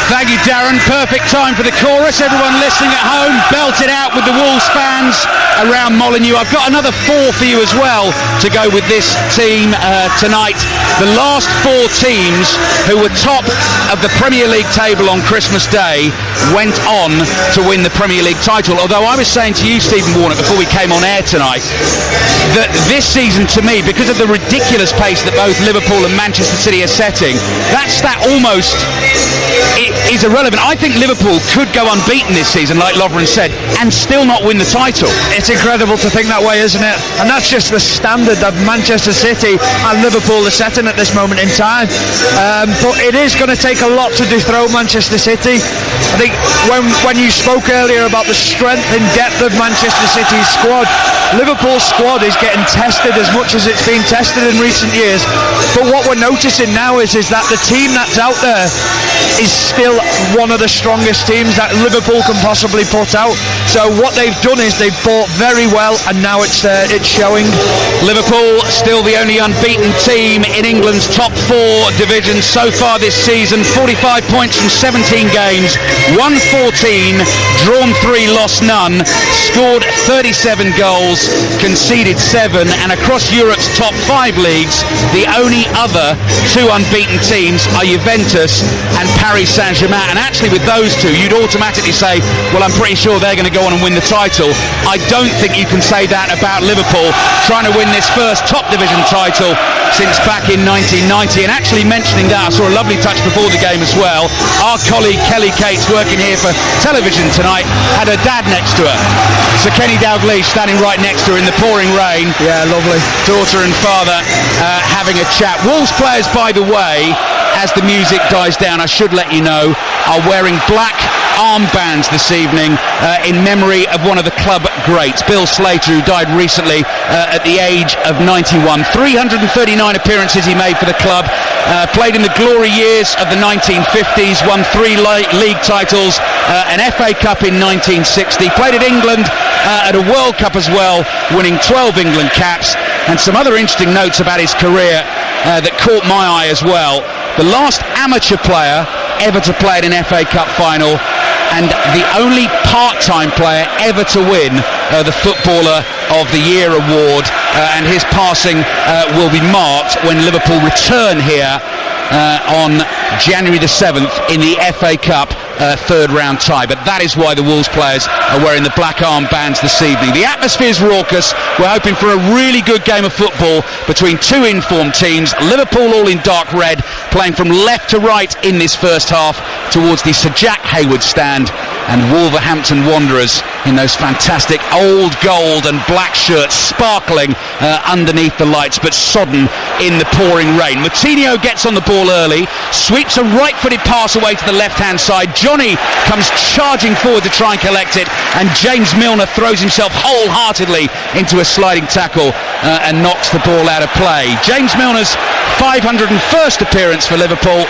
Thank you, Darren. Perfect time for the chorus. Everyone listening at home, belt it out with the Wolves fans around Molineux. I've got another 4 for you as well to go with this team tonight. The last 4 teams who were top of the Premier League table on Christmas Day went on to win the Premier League title. Although I was saying to you, Stephen Warnock, before we came on air tonight, that this season, to me, because of the ridiculous pace that both Liverpool and Manchester City are setting, that stat almost is irrelevant. I think Liverpool could go unbeaten this season, like Lovren said, and still not win the title. It's incredible to think that way, isn't it? And that's just the standard that Manchester City and Liverpool are setting at this moment in time. But it is going to take a lot to dethrone Manchester City. I think when you spoke earlier about the strength and depth of Manchester City's squad, Liverpool's squad is getting tested as much as it's been tested in recent years. But what we're noticing now is that the team that's out there is still one of the strongest teams that Liverpool can possibly put out. So what they've done is they've bought very well, and now it's showing. Liverpool still the only unbeaten team in England's top 4 divisions so far this season. 45 points from 17 games, won 14, drawn 3, lost none, scored 37 goals, conceded 7, and across Europe's top 5 leagues, the only other 2 unbeaten teams are Juventus and Paris Saint-Germain. And actually with those 2, you'd automatically say, well, I'm pretty sure they're going to go on and win the title. I don't think you can say that about Liverpool, trying to win this first top division title since back in 1990. And actually mentioning that, I saw a lovely touch before the game as well. Our colleague Kelly Cates, working here for television tonight, had her dad next to her. So Kenny Dalglish standing right next to her in the pouring rain. Yeah, lovely. Daughter and father having a chat. Wolves players, by the way, as the music dies down, I should let you know, are wearing black armbands this evening in memory of one of the club greats, Bill Slater, who died recently at the age of 91. 339 appearances he made for the club, played in the glory years of the 1950s, won 3 league titles, an FA Cup in 1960, played at England at a World Cup as well, winning 12 England caps. And some other interesting notes about his career that caught my eye as well. The last amateur player ever to play at an FA Cup final, and the only part-time player ever to win the Footballer of the Year award, and his passing will be marked when Liverpool return here on January the 7th in the FA Cup third round tie. But that is why the Wolves players are wearing the black armbands this evening. The atmosphere is raucous. We're hoping for a really good game of football between 2 informed teams. Liverpool all in dark red, playing from left to right in this first half towards the Sir Jack Hayward stand, and Wolverhampton Wanderers in those fantastic old gold and black shirts, sparkling underneath the lights, but sodden in the pouring rain. Moutinho gets on the ball early, sweeps a right-footed pass away to the left-hand side. Johnny comes charging forward to try and collect it, and James Milner throws himself wholeheartedly into a sliding tackle and knocks the ball out of play. James Milner's 501st appearance for Liverpool,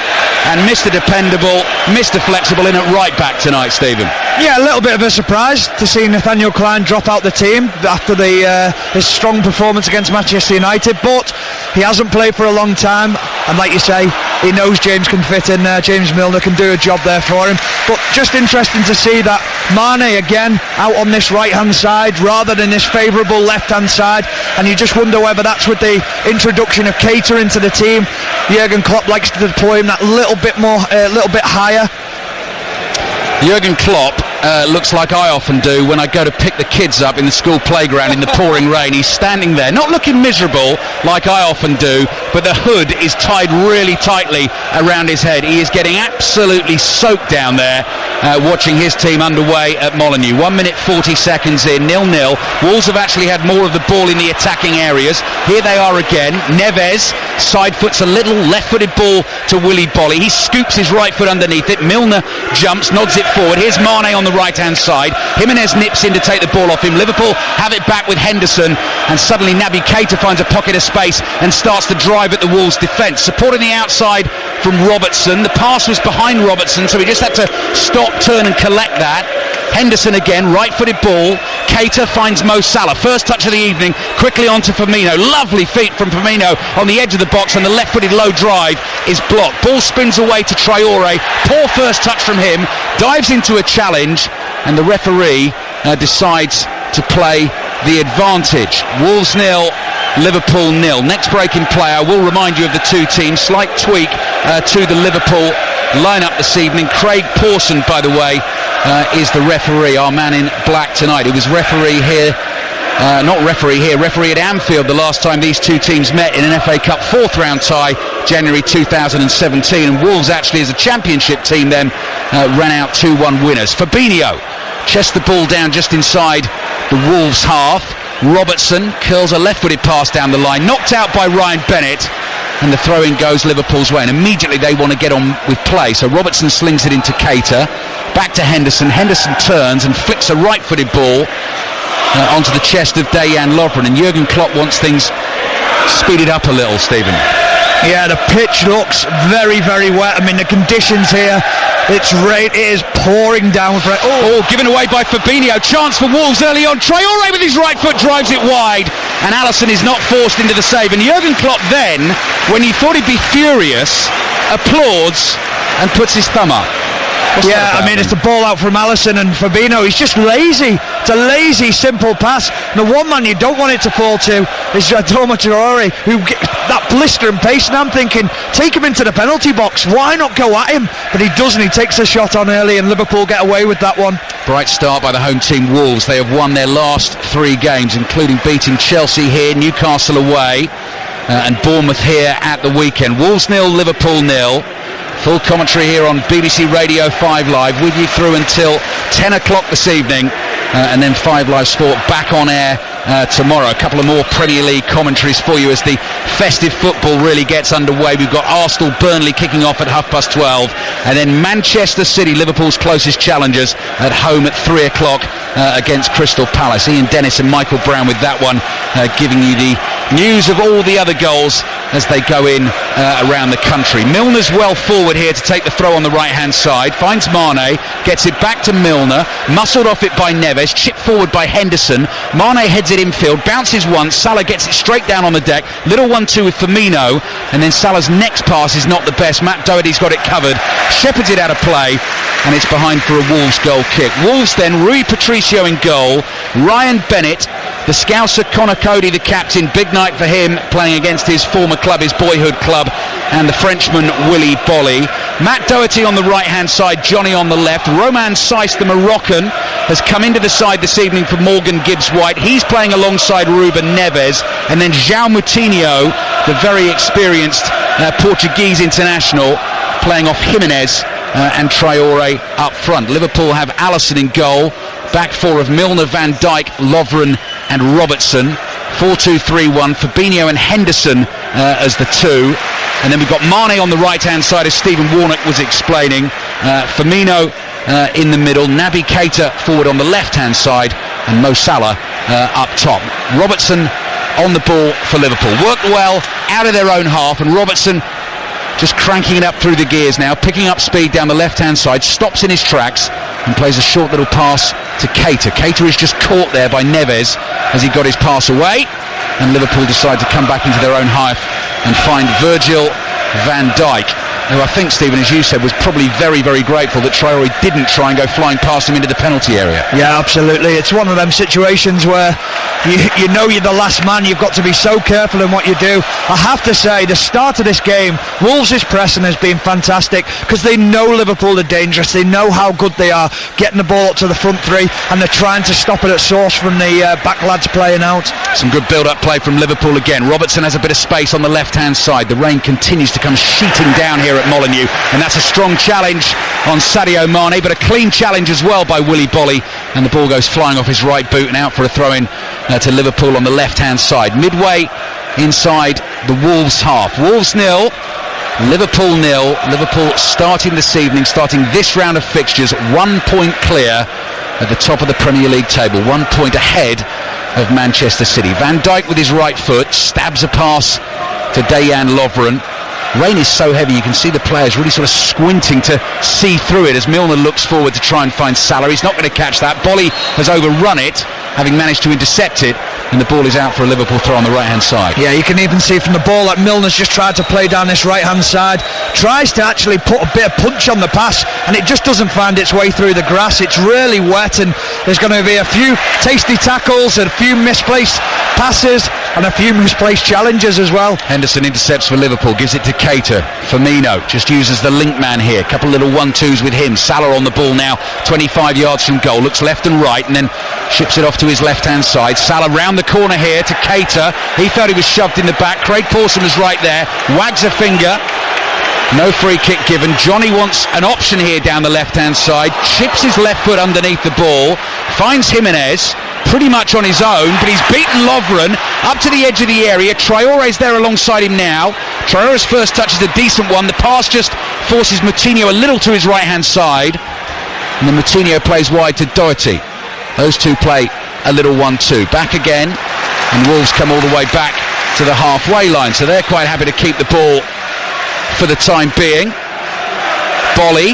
and Mr. Dependable, Mr. Flexible in at right back tonight, Stephen. Yeah, a little bit of a surprise to see Nathaniel Clyne drop out the team after his strong performance against Manchester United, but he hasn't played for a long time, and like you say, he knows James can fit in there. James Milner can do a job there for him. But just interesting to see that Mane again out on this right hand side rather than this favourable left hand side, and you just wonder whether that's with the introduction of Keita into the team. Jurgen Klopp likes to deploy him that little bit higher. Jurgen Klopp looks like I often do when I go to pick the kids up in the school playground in the pouring rain. He's standing there, not looking miserable like I often do, but the hood is tied really tightly around his head. He is getting absolutely soaked down there, watching his team underway at Molineux. 1 minute 40 seconds in, 0-0. Wolves have actually had more of the ball in the attacking areas. Here they are again. Neves side foots a little left-footed ball to Willy Bolly. He scoops his right foot underneath it. Milner jumps, nods it forward. Here's Mane on the right-hand side. Jimenez nips in to take the ball off him. Liverpool have it back with Henderson, and suddenly Naby Keita finds a pocket of space and starts to drive at the Wolves' defence. Supporting the outside from Robertson. The pass was behind Robertson, so he just had to stop, turn and collect that. Henderson again, right-footed ball. Keita finds Mo Salah. First touch of the evening, quickly on to Firmino. Lovely feet from Firmino on the edge of the box, and the left-footed low drive is blocked. Ball spins away to Traore. Poor first touch from him. Dives into a challenge, and the referee decides to play the advantage. Wolves 0, Liverpool 0. Next break in play, I will remind you of the two teams. Slight tweak to the Liverpool lineup this evening. Craig Pawson, by the way, is the referee, our man in black tonight. He was referee at Anfield the last time these two teams met in an FA Cup fourth round tie, January 2017, and Wolves actually as a championship team then ran out 2-1 winners. Fabinho chests the ball down just inside the Wolves half. Robertson curls a left-footed pass down the line, knocked out by Ryan Bennett, and the throw-in goes Liverpool's way, and immediately they want to get on with play. So Robertson slings it into Keita, back to Henderson. Henderson turns and flicks a right-footed ball onto the chest of Dejan Lovren, and Jurgen Klopp wants things speeded up a little, Stephen. Yeah, the pitch looks very, very wet. I mean, the conditions here, it is pouring down for it. Oh, given away by Fabinho. Chance for Wolves early on. Traore with his right foot drives it wide, and Alisson is not forced into the save. And Jurgen Klopp then, when he thought he'd be furious, applauds and puts his thumb up. I mean, it's the ball out from Alisson, and Fabinho, he's just lazy. It's a lazy, simple pass. And the one man you don't want it to fall to is Traore, who gets that blister and pace, and I'm thinking, take him into the penalty box. Why not go at him? But he doesn't. He takes a shot on early, and Liverpool get away with that one. Bright start by the home team Wolves. They have won their last 3 games, including beating Chelsea here, Newcastle away, and Bournemouth here at the weekend. Wolves 0, Liverpool 0. Full commentary here on BBC Radio 5 Live, with you through until 10 o'clock this evening, and then 5 Live Sport back on air tomorrow. A couple of more Premier League commentaries for you as the festive football really gets underway. We've got Arsenal Burnley kicking off at 12:30, and then Manchester City, Liverpool's closest challengers, at home at 3 o'clock against Crystal Palace. Ian Dennis and Michael Brown with that one, giving you the news of all the other goals as they go in around the country. Milner's well forward here to take the throw on the right hand side, finds Mane, gets it back to Milner, muscled off it by Neves, chipped forward by Henderson. Mane heads it infield, bounces once, Salah gets it straight down on the deck, little 1-2 with Firmino, and then Salah's next pass is not the best. Matt Doherty's got it covered, shepherds it out of play, and it's behind for a Wolves goal kick. Wolves then, Rui Patricio in goal, Ryan Bennett, the Scouser Connor Cody, the captain, big night for him, playing against his former club, his boyhood club, and the Frenchman Willy Bolly. Matt Doherty on the right hand side, Johnny on the left. Romain Saiss, the Moroccan, has come into the side this evening for Morgan Gibbs-White. He's playing alongside Ruben Neves, and then João Moutinho, the very experienced Portuguese international, playing off Jimenez and Traore up front. Liverpool have Alisson in goal, back four of Milner, Van Dijk, Lovren and Robertson. 4-2-3-1, Fabinho and Henderson as the two, and then we've got Mane on the right hand side, as Stephen Warnock was explaining, Firmino in the middle, Naby Keita forward on the left hand side, and Mo Salah up top. Robertson on the ball for Liverpool, worked well out of their own half, and Robertson just cranking it up through the gears now, picking up speed down the left hand side, stops in his tracks and plays a short little pass to Keita. Keita is just caught there by Neves as he got his pass away, and Liverpool decide to come back into their own half and find Virgil van Dijk, who I think, Stephen, as you said, was probably very, very grateful that Traore didn't try and go flying past him into the penalty area. Yeah, absolutely. It's one of them situations where you know you're the last man. You've got to be so careful in what you do. I have to say, the start of this game, Wolves' pressing has been fantastic, because they know Liverpool are dangerous. They know how good they are getting the ball up to the front three, and they're trying to stop it at source from the back lads playing out. Some good build-up play from Liverpool again. Robertson has a bit of space on the left-hand side. The rain continues to come sheeting down here at Molineux, and that's a strong challenge on Sadio Mane, but a clean challenge as well by Willy Bolly, and the ball goes flying off his right boot and out for a throw-in to Liverpool on the left-hand side. Midway inside the Wolves half. Wolves 0, Liverpool 0. Liverpool starting this evening, starting this round of fixtures, 1 point clear at the top of the Premier League table, 1 point ahead of Manchester City. Van Dijk with his right foot stabs a pass to Dejan Lovren. rain is so heavy you can see the players really sort of squinting to see through it as Milner looks forward to try and find Salah. He's not going to catch that. Bolly has overrun it, having managed to intercept it, and the ball is out for a Liverpool throw on the right hand side. Yeah, you can even see from the ball that Milner's just tried to play down this right hand side, tries to actually put a bit of punch on the pass, and it just doesn't find its way through the grass. It's really wet, and there's going to be a few tasty tackles and a few misplaced passes and a few misplaced challenges as well. Henderson intercepts for Liverpool, gives it to Keita. Firmino just uses the link man here, couple little 1-2s with him. Salah on the ball now, 25 yards from goal, looks left and right and then ships it off to his left hand side. Salah round the corner here to Keita. He thought he was shoved in the back. Craig Pawson was right there, wags a finger. No free kick given. Johnny wants an option here down the left hand side, chips his left foot underneath the ball, finds Jimenez pretty much on his own, but he's beaten Lovren up to the edge of the area. Traore's there alongside him now. Traore's first touch is a decent one. The pass just forces Moutinho a little to his right hand side, and then Moutinho plays wide to Doherty. Those two play a little 1-2. Back again, and Wolves come all the way back to the halfway line, so they're quite happy to keep the ball for the time being. Bolly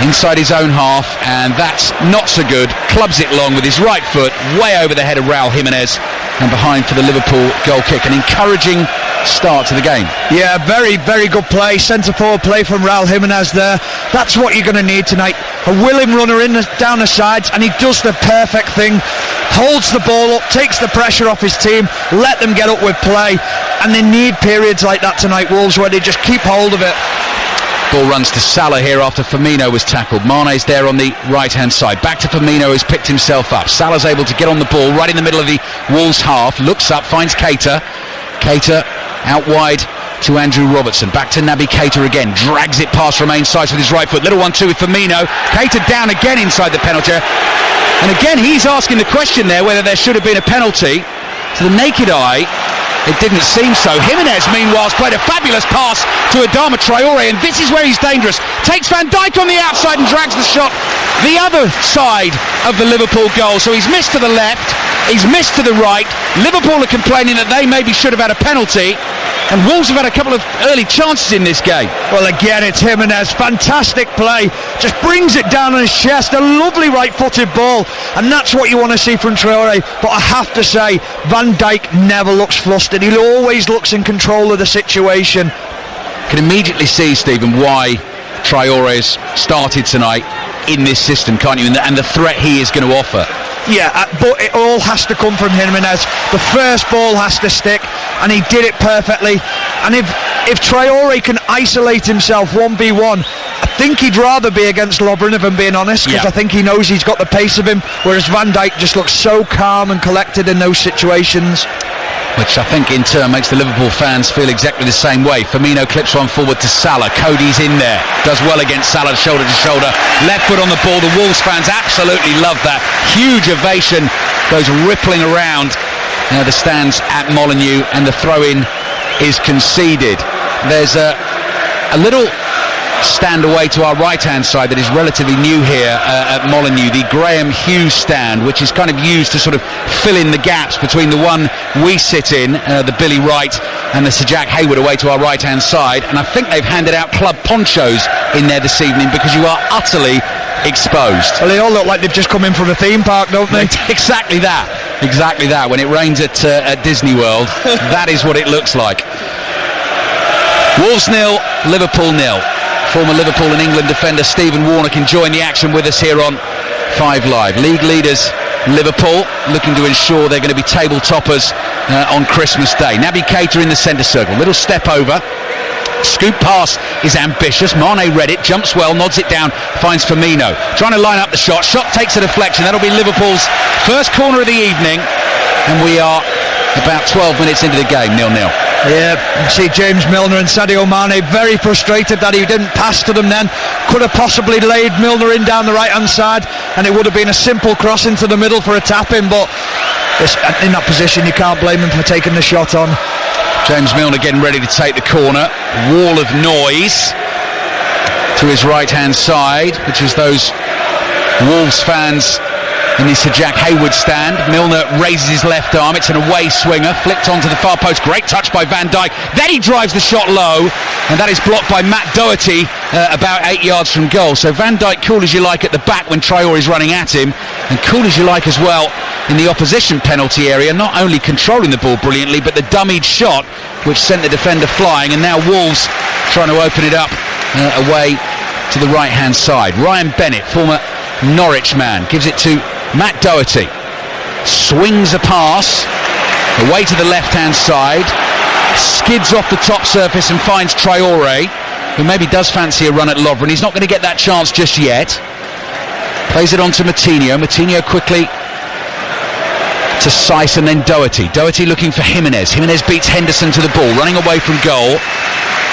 inside his own half, and that's not so good. Clubs it long with his right foot, way over the head of Raul Jimenez, and behind for the Liverpool goal kick. An encouraging start to the game. Yeah, very, very good play. Centre forward play from Raul Jimenez there. That's what you're going to need tonight. A willing runner down the sides, and he does the perfect thing. Holds the ball up, takes the pressure off his team, let them get up with play, and they need periods like that tonight, Wolves, where they just keep hold of it. Ball runs to Salah here after Firmino was tackled. Mane's there on the right hand side. Back to Firmino, who's picked himself up. Salah's able to get on the ball right in the middle of the Wolves half. Looks up, finds Keita. Keita out wide to Andrew Robertson. Back to Naby Keita again. Drags it past Romain Saiss with his right foot. Little 1-2 with Firmino. Keita down again inside the penalty. And again, he's asking the question there whether there should have been a penalty. To the naked eye, it didn't seem so. Jimenez, meanwhile, played a fabulous pass to Adama Traore, and this is where he's dangerous. Takes Van Dijk on the outside and drags the shot the other side of the Liverpool goal. So he's missed to the left, he's missed to the right. Liverpool are complaining that they maybe should have had a penalty, and Wolves have had a couple of early chances in this game. Well, again, it's Jimenez. Fantastic play. Just brings it down on his chest. A lovely right-footed ball, and that's what you want to see from Traore. But I have to say, Van Dijk never looks flustered. He always looks in control of the situation. Can immediately see, Stephen, why Traore's started tonight in this system, can't you? And the threat he is going to offer. Yeah, but it all has to come from Jimenez. The first ball has to stick, and he did it perfectly. And if Traore can isolate himself 1v1, I think he'd rather be against Lovren, if I'm being honest, because I think he knows he's got the pace of him, whereas Van Dijk just looks so calm and collected in those situations. Which I think in turn makes the Liverpool fans feel exactly the same way. Firmino clips one forward to Salah. Cody's in there, does well against Salah, shoulder to shoulder, left foot on the ball. The Wolves fans absolutely love that. Huge ovation goes rippling around the stands at Molineux, and the throw-in is conceded. There's a little stand away to our right hand side that is relatively new here at Molineux, the Graham Hughes stand, which is kind of used to sort of fill in the gaps between the one we sit in, the Billy Wright, and the Sir Jack Hayward away to our right hand side. And I think they've handed out club ponchos in there this evening because you are utterly exposed. Well, they all look like they've just come in from a theme park, don't they? Exactly that. When it rains at Disney World, that is what it looks like. Wolves 0, Liverpool 0. Former Liverpool and England defender Stephen Warnock enjoying the action with us here on 5 Live. League leaders Liverpool looking to ensure they're going to be table toppers on Christmas Day. Naby Keita in the centre circle, little step over, scoop pass is ambitious. Mane read it, jumps well, nods it down, finds Firmino, trying to line up the shot takes a deflection. That'll be Liverpool's first corner of the evening, and we are about 12 minutes into the game, 0-0. Yeah, you see James Milner and Sadio Mane very frustrated that he didn't pass to them then. Could have possibly laid Milner in down the right hand side, and it would have been a simple cross into the middle for a tap-in, but in that position you can't blame him for taking the shot on. James Milner getting ready to take the corner. Wall of noise to his right hand side, which is those Wolves fans in his Sir Jack Hayward stand. Milner raises his left arm. It's an away swinger, flicked onto the far post. Great touch by Van Dijk. Then he drives the shot low, and that is blocked by Matt Doherty about 8 yards from goal. So Van Dijk cool as you like at the back when Traore is running at him, and cool as you like as well in the opposition penalty area, not only controlling the ball brilliantly, but the dummied shot which sent the defender flying. And now Wolves trying to open it up away to the right hand side. Ryan Bennett, former Norwich man, gives it to Matt Doherty, swings a pass away to the left hand side, skids off the top surface and finds Traore, who maybe does fancy a run at Lovren. He's not going to get that chance just yet. Plays it on to Moutinho. Moutinho quickly to Saiss and then Doherty. Doherty looking for Jimenez. Jimenez beats Henderson to the ball, running away from goal,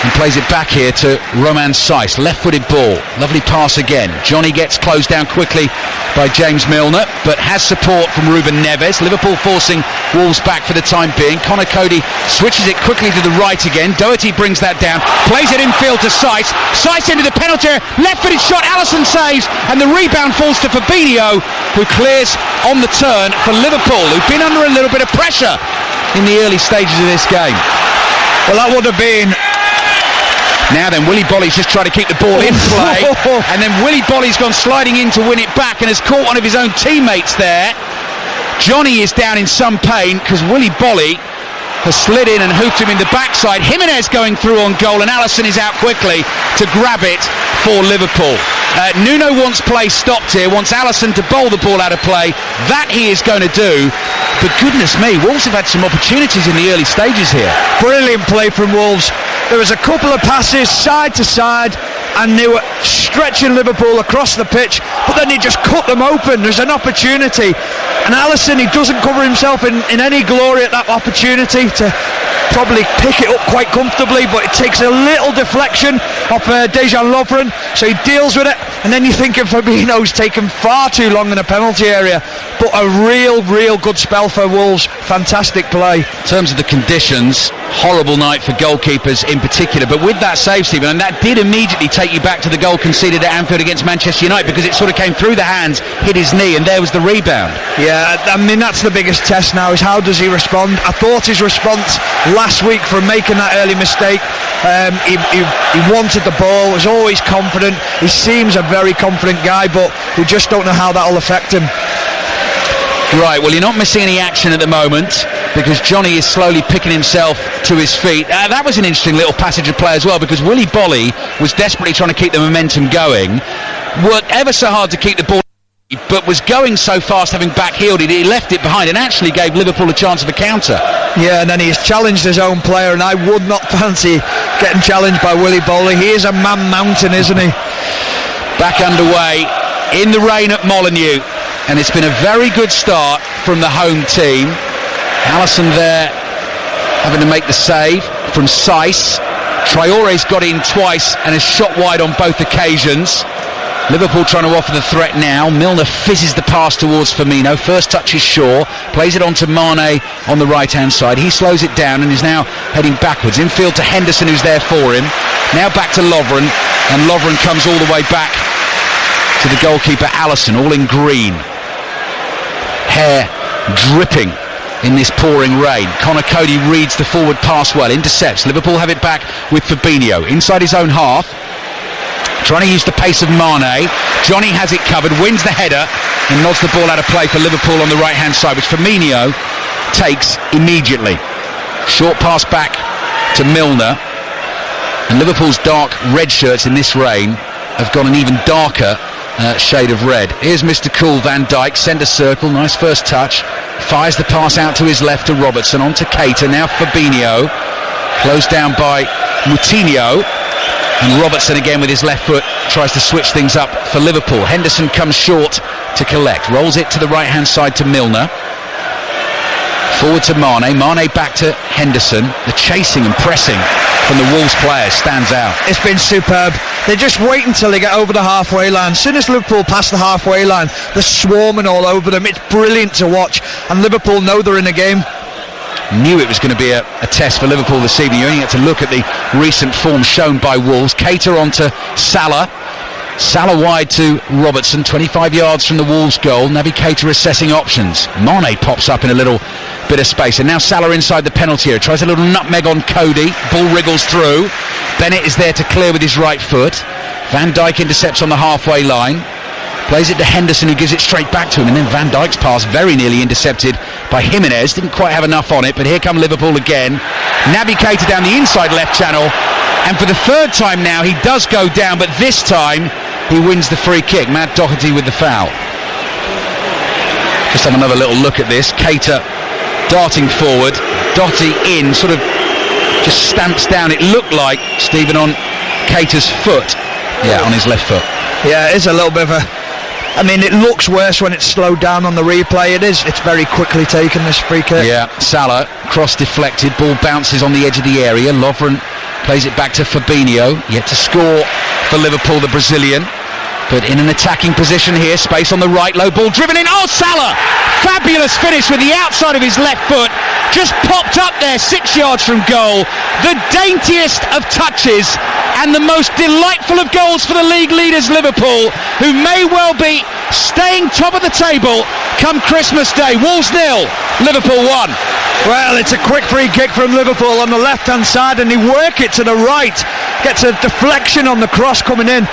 and plays it back here to Romain Saiss. Left-footed ball. Lovely pass again. Johnny gets closed down quickly by James Milner, but has support from Ruben Neves. Liverpool forcing Wolves back for the time being. Conor Coady switches it quickly to the right again. Doherty brings that down, plays it infield to Saiss. Saiss into the penalty area. Left-footed shot. Alisson saves, and the rebound falls to Fabinho, who clears on the turn for Liverpool, who've been under a little bit of pressure in the early stages of this game. Well, that would have been... Now then, Willy Bolly's just tried to keep the ball in play, and then Willy Bolly's gone sliding in to win it back and has caught one of his own teammates there. Johnny is down in some pain because Willy Bolly has slid in and hooped him in the backside. Jimenez going through on goal, and Alisson is out quickly to grab it for Liverpool. Nuno wants play stopped here, wants Alisson to bowl the ball out of play. That he is going to do. But goodness me, Wolves have had some opportunities in the early stages here. Brilliant play from Wolves. There was a couple of passes side to side, and they were stretching Liverpool across the pitch, but then he just cut them open. There's an opportunity, and Alisson, he doesn't cover himself in any glory at that opportunity to probably pick it up quite comfortably, but it takes a little deflection off Dejan Lovren, so he deals with it, and then you're thinking Fabinho's taken far too long in the penalty area. But a real good spell for Wolves. Fantastic play. In terms of the conditions, horrible night for goalkeepers in particular, but with that save, Stephen, and that did immediately take you back to the goal conceded at Anfield against Manchester United, because it sort of came through the hands, hit his knee, and there was the rebound. Yeah, I mean, that's the biggest test now, is how does he respond. I thought his response last week from making that early mistake, he wanted the ball, was always confident. He seems a very confident guy, but we just don't know how that'll affect him. Right, well, you're not missing any action at the moment because Johnny is slowly picking himself to his feet. That was an interesting little passage of play as well, because Willy Bolly was desperately trying to keep the momentum going, worked ever so hard to keep the ball, but was going so fast, having back-heeled it, he left it behind and actually gave Liverpool a chance of a counter. Yeah, and then he's challenged his own player, and I would not fancy getting challenged by Willy Bolly. He is a man mountain, isn't he? Back underway in the rain at Molineux, and it's been a very good start from the home team. Alisson there having to make the save from Saiss. Traore's got in twice and has shot wide on both occasions. Liverpool trying to offer the threat now. Milner fizzes the pass towards Firmino. First touch is Shaw, plays it on to Mane on the right hand side. He slows it down and is now heading backwards. Infield to Henderson, who's there for him. Now back to Lovren, and Lovren comes all the way back to the goalkeeper Alisson, all in green. Hair dripping in this pouring rain. Conor Coady reads the forward pass well, intercepts. Liverpool have it back with Fabinho inside his own half, trying to use the pace of Mane. Johnny has it covered, wins the header and nods the ball out of play for Liverpool on the right hand side, which Firmino takes immediately. Short pass back to Milner, and Liverpool's dark red shirts in this rain have got an even darker shade of red. Here's Mr. Cool, Van Dijk, centre circle, nice first touch, fires the pass out to his left to Robertson, on to Keita, now Fabinho, closed down by Moutinho, and Robertson again with his left foot tries to switch things up for Liverpool. Henderson comes short to collect, rolls it to the right hand side to Milner, forward to Mane back to Henderson. The chasing and pressing from the Wolves players stands out. It's been superb. They just wait until they get over the halfway line. As soon as Liverpool pass the halfway line, they're swarming all over them. It's brilliant to watch, and Liverpool know they're in the game. Knew it was going to be a test for Liverpool this evening. You only had to look at the recent form shown by Wolves. Keita on to Salah, Salah wide to Robertson, 25 yards from the Wolves goal. Naby Keita assessing options. Mane pops up in a little bit of space, and now Salah inside the penalty area, tries a little nutmeg on Cody. Ball wriggles through. Bennett is there to clear with his right foot. Van Dijk intercepts on the halfway line. Plays it to Henderson, who gives it straight back to him, and then Van Dijk's pass very nearly intercepted by Jimenez. Didn't quite have enough on it, but here come Liverpool again. Naby Keita down the inside left channel, and for the third time now he does go down, but this time he wins the free kick. Matt Doherty with the foul. Just have another little look at this. Keita darting forward, Doherty in, sort of just stamps down. It looked like, Stephen, on Keita's foot. Yeah, on his left foot. Yeah, it is a little bit of a... I mean, it looks worse when it's slowed down on the replay. It's very quickly taken, this free kick. Yeah, Salah, cross deflected, ball bounces on the edge of the area. Lovren plays it back to Fabinho, yet to score for Liverpool, the Brazilian. But in an attacking position here, space on the right, low ball driven in. Oh, Salah! Fabulous finish with the outside of his left foot. Just popped up there, 6 yards from goal. The daintiest of touches and the most delightful of goals for the league leaders Liverpool, who may well be staying top of the table come Christmas Day. Wolves 0, Liverpool 1. Well, it's a quick free kick from Liverpool on the left-hand side, and they work it to the right. Gets a deflection on the cross coming in.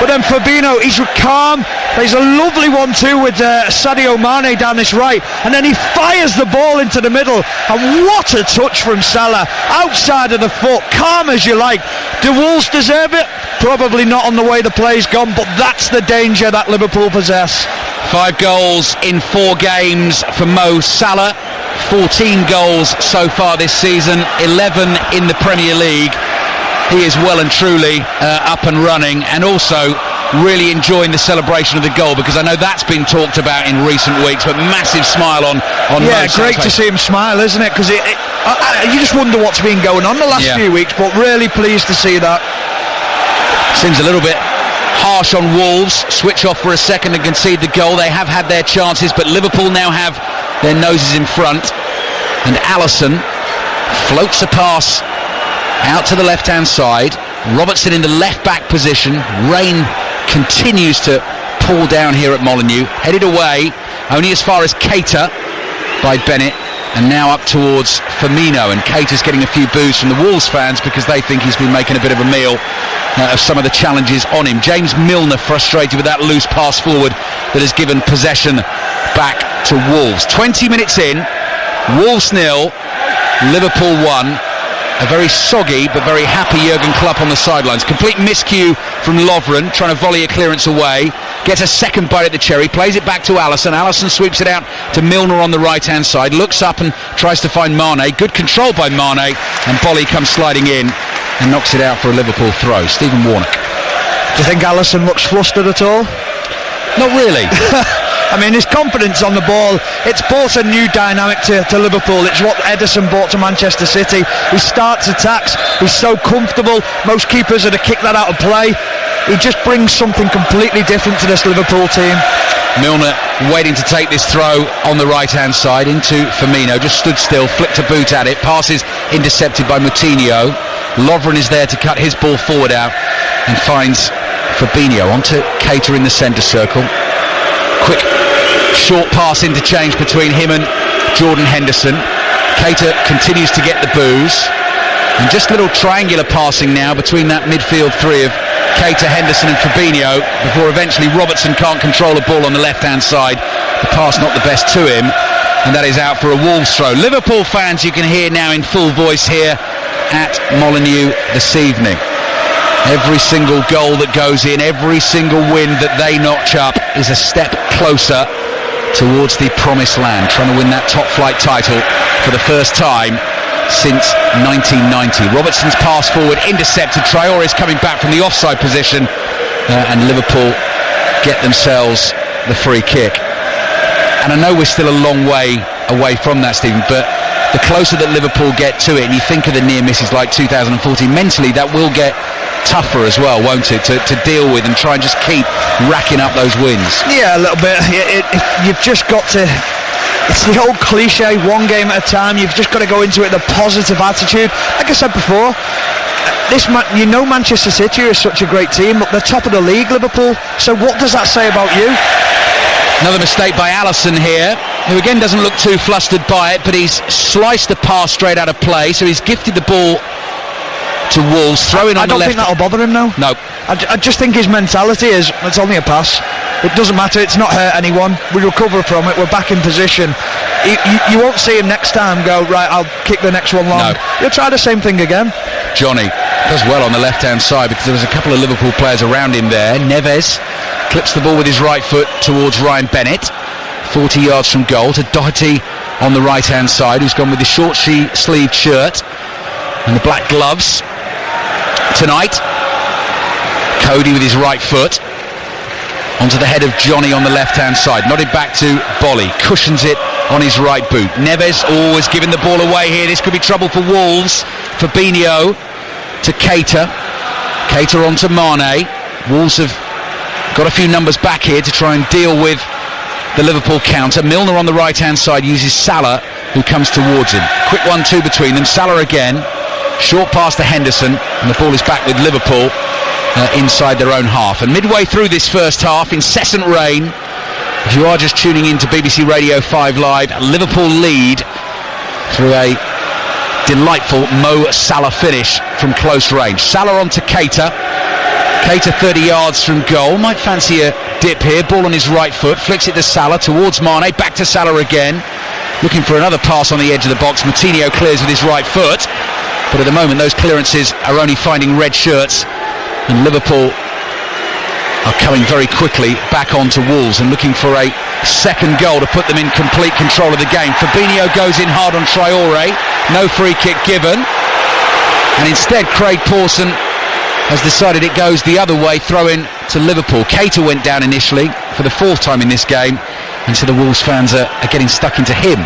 But then Fabinho, he's calm, plays a lovely 1-2 with Sadio Mane down this right, and then he fires the ball into the middle, and what a touch from Salah, outside of the foot, calm as you like. Do Wolves deserve it? Probably not on the way the play's gone, but that's the danger that Liverpool possess. 5 goals in 4 games for Mo Salah, 14 goals so far this season, 11 in the Premier League. He is well and truly up and running, and also really enjoying the celebration of the goal, because I know that's been talked about in recent weeks. But massive smile on yeah, great to see him smile, isn't it? Because you just wonder what's been going on the last few weeks, but really pleased to see that. Seems a little bit harsh on Wolves. Switch off for a second and concede the goal. They have had their chances, but Liverpool now have their noses in front, and Alisson floats a pass out to the left-hand side. Robertson in the left-back position. Rain continues to pour down here at Molineux. Headed away only as far as Keita by Bennett, and now up towards Firmino. And Keita's getting a few boos from the Wolves fans because they think he's been making a bit of a meal of some of the challenges on him. James Milner frustrated with that loose pass forward that has given possession back to Wolves. 20 minutes in, Wolves 0, Liverpool 1. A very soggy but very happy Jurgen Klopp on the sidelines. Complete miscue from Lovren, trying to volley a clearance away. Gets a second bite at the cherry, plays it back to Alisson. Alisson sweeps it out to Milner on the right-hand side. Looks up and tries to find Mane. Good control by Mane, and Bolly comes sliding in and knocks it out for a Liverpool throw. Stephen Warnock. Do you think Alisson looks flustered at all? Not really. I mean, his confidence on the ball, it's brought a new dynamic to Liverpool. It's what Ederson brought to Manchester City. He starts attacks, he's so comfortable. Most keepers would have kicked that out of play. He just brings something completely different to this Liverpool team. Milner waiting to take this throw on the right-hand side into Firmino. Just stood still, flicked a boot at it. Passes intercepted by Moutinho. Lovren is there to cut his ball forward out and finds Fabinho onto Keita in the centre circle. Quick short pass interchange between him and Jordan Henderson. Keita continues to get the boos, and just a little triangular passing now between that midfield three of Keita, Henderson and Fabinho, before eventually Robertson can't control the ball on the left-hand side. The pass not the best to him, and that is out for a Wolves throw. Liverpool fans you can hear now in full voice here at Molineux this evening. Every single goal that goes in, every single win that they notch up is a step closer towards the promised land, trying to win that top flight title for the first time since 1990. Robertson's pass forward intercepted. Traore's coming back from the offside position, and Liverpool get themselves the free kick. And I know we're still a long way away from that, Stephen, but the closer that Liverpool get to it, and you think of the near misses like 2014, mentally that will get tougher as well, won't it, to deal with and try and just keep racking up those wins. Yeah, a little bit. You've just got to, it's the old cliche, one game at a time. You've just got to go into it with a positive attitude. Like I said before, Manchester City is such a great team, but they're top of the league, Liverpool. So what does that say about you? Another mistake by Alisson here, who again doesn't look too flustered by it, but he's sliced the pass straight out of play, so he's gifted the ball to Wolves, throwing on the left. I don't think that'll bother him now. No. I just think his mentality is, it's only a pass. It doesn't matter, it's not hurt anyone. We recover from it, we're back in position. You won't see him next time go, right, I'll kick the next one long. No. He'll try the same thing again. Johnny does well on the left-hand side because there was a couple of Liverpool players around him there. Neves clips the ball with his right foot towards Ryan Bennett, 40 yards from goal, to Doherty on the right-hand side, who's gone with his short-sleeved shirt and the black gloves tonight. Cody with his right foot onto the head of Johnny on the left-hand side, nodded back to Bolly, cushions it on his right boot. Neves always giving the ball away here. This could be trouble for Wolves. Fabinho to Keita. Keita on to Mane. Wolves have got a few numbers back here to try and deal with the Liverpool counter. Milner on the right-hand side uses Salah, who comes towards him. Quick 1-2 between them. Salah again. Short pass to Henderson, and the ball is back with Liverpool inside their own half. And midway through this first half, incessant rain. If you are just tuning in to BBC Radio 5 Live, Liverpool lead through a delightful Mo Salah finish from close range. Salah on to Keita. Keita 30 yards from goal. Might fancy a dip here. Ball on his right foot. Flicks it to Salah towards Mane. Back to Salah again. Looking for another pass on the edge of the box. Moutinho clears with his right foot. But at the moment those clearances are only finding red shirts. And Liverpool are coming very quickly back onto Wolves and looking for a second goal to put them in complete control of the game. Fabinho goes in hard on Traore. No free kick given. And instead Craig Pawson has decided it goes the other way, throw in to Liverpool. Keita went down initially for the fourth time in this game, and so the Wolves fans are getting stuck into him.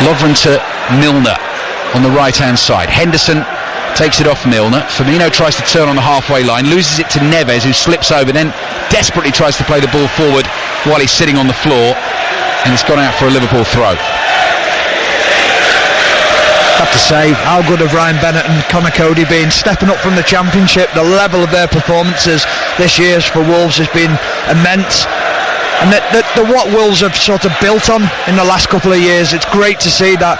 Lovren to Milner on the right hand side. Henderson takes it off Milner. Firmino tries to turn on the halfway line, loses it to Neves, who slips over, then desperately tries to play the ball forward while he's sitting on the floor, and it's gone out for a Liverpool throw. I have to say, how good have Ryan Bennett and Conor Cody been stepping up from the Championship? The level of their performances this year for Wolves has been immense. And the what Wolves have sort of built on in the last couple of years, it's great to see that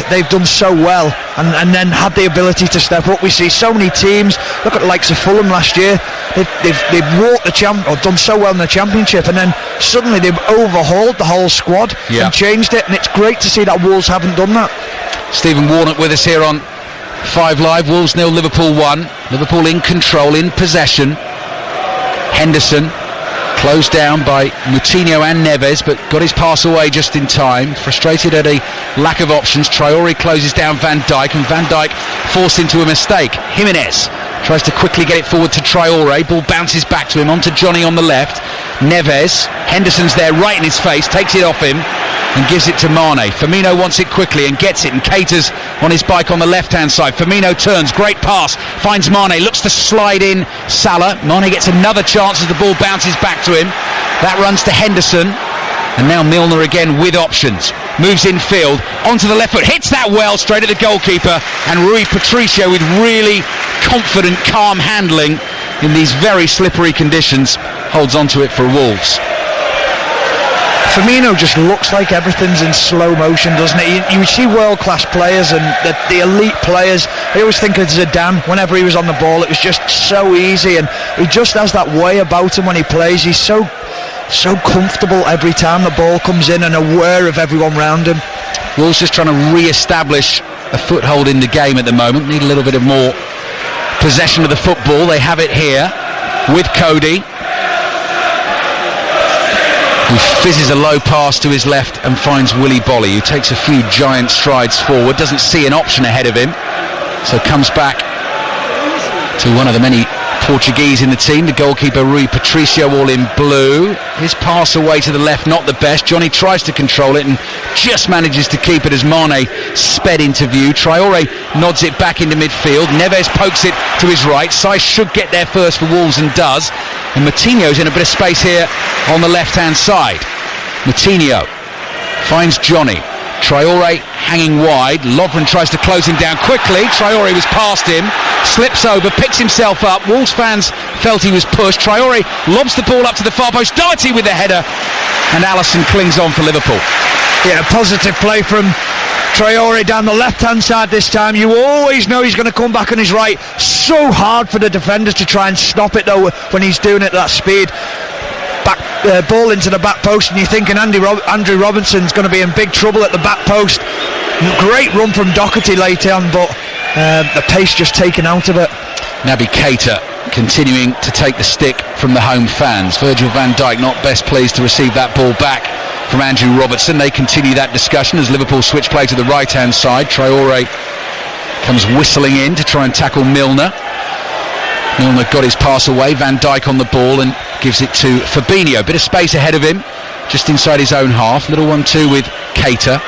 they've done so well and then had the ability to step up. We see so many teams, look at the likes of Fulham last year, they've walked or done so well in the Championship, and then suddenly they've overhauled the whole squad and changed it, and it's great to see that Wolves haven't done that. Stephen Warnock with us here on 5 Live. Wolves 0, Liverpool 1. Liverpool in control, in possession. Henderson closed down by Moutinho and Neves, but got his pass away just in time. Frustrated at a lack of options, Traore closes down Van Dijk, and Van Dijk forced into a mistake. Jimenez tries to quickly get it forward to Traore. Ball bounces back to him, onto Johnny on the left. Neves, Henderson's there right in his face, takes it off him and gives it to Mane. Firmino wants it quickly and gets it, and Keita's on his bike on the left hand side. Firmino turns, great pass, finds Mane, looks to slide in Salah. Mane gets another chance as the ball bounces back to him. That runs to Henderson, and now Milner again with options. Moves infield, onto the left foot, hits that well straight at the goalkeeper, and Rui Patricio with really confident, calm handling in these very slippery conditions holds onto it for Wolves. Firmino just looks like everything's in slow motion, doesn't it? You see world-class players and the elite players. I always think of Zidane. Whenever he was on the ball, it was just so easy, and he just has that way about him when he plays. He's so comfortable every time the ball comes in and aware of everyone around him. Wolves just trying to re-establish a foothold in the game at the moment. Need a little bit of more possession of the football. They have it here with Cody, who fizzes a low pass to his left and finds Willy Bolly, who takes a few giant strides forward, doesn't see an option ahead of him, so comes back to one of the many Portuguese in the team, the goalkeeper Rui Patricio, all in blue. His pass away to the left, not the best. Johnny tries to control it and just manages to keep it as Mane sped into view. Traore nods it back into midfield. Neves pokes it to his right. Sai should get there first for Wolves and does. And Moutinho's in a bit of space here on the left-hand side. Moutinho finds Johnny. Traore hanging wide. Lovren tries to close him down quickly. Traore was past him, slips over, picks himself up. Wolves fans felt he was pushed. Traore lobs the ball up to the far post. Doherty with the header, and Alisson clings on for Liverpool. Yeah, positive play from Traore down the left-hand side this time. You always know he's going to come back on his right. So hard for the defenders to try and stop it though when he's doing it at that speed. Ball into the back post, and you're thinking Andrew Robinson's going to be in big trouble at the back post. Great run from Doherty later on, but the pace just taken out of it. Naby Keita continuing to take the stick from the home fans. Virgil van Dijk not best pleased to receive that ball back from Andrew Robertson. They continue that discussion as Liverpool switch play to the right hand side. Traore comes whistling in to try and tackle Milner. Milner got his pass away. Van Dijk on the ball and gives it to Fabinho. Bit of space ahead of him, just inside his own half. Little 1-2 with Keita.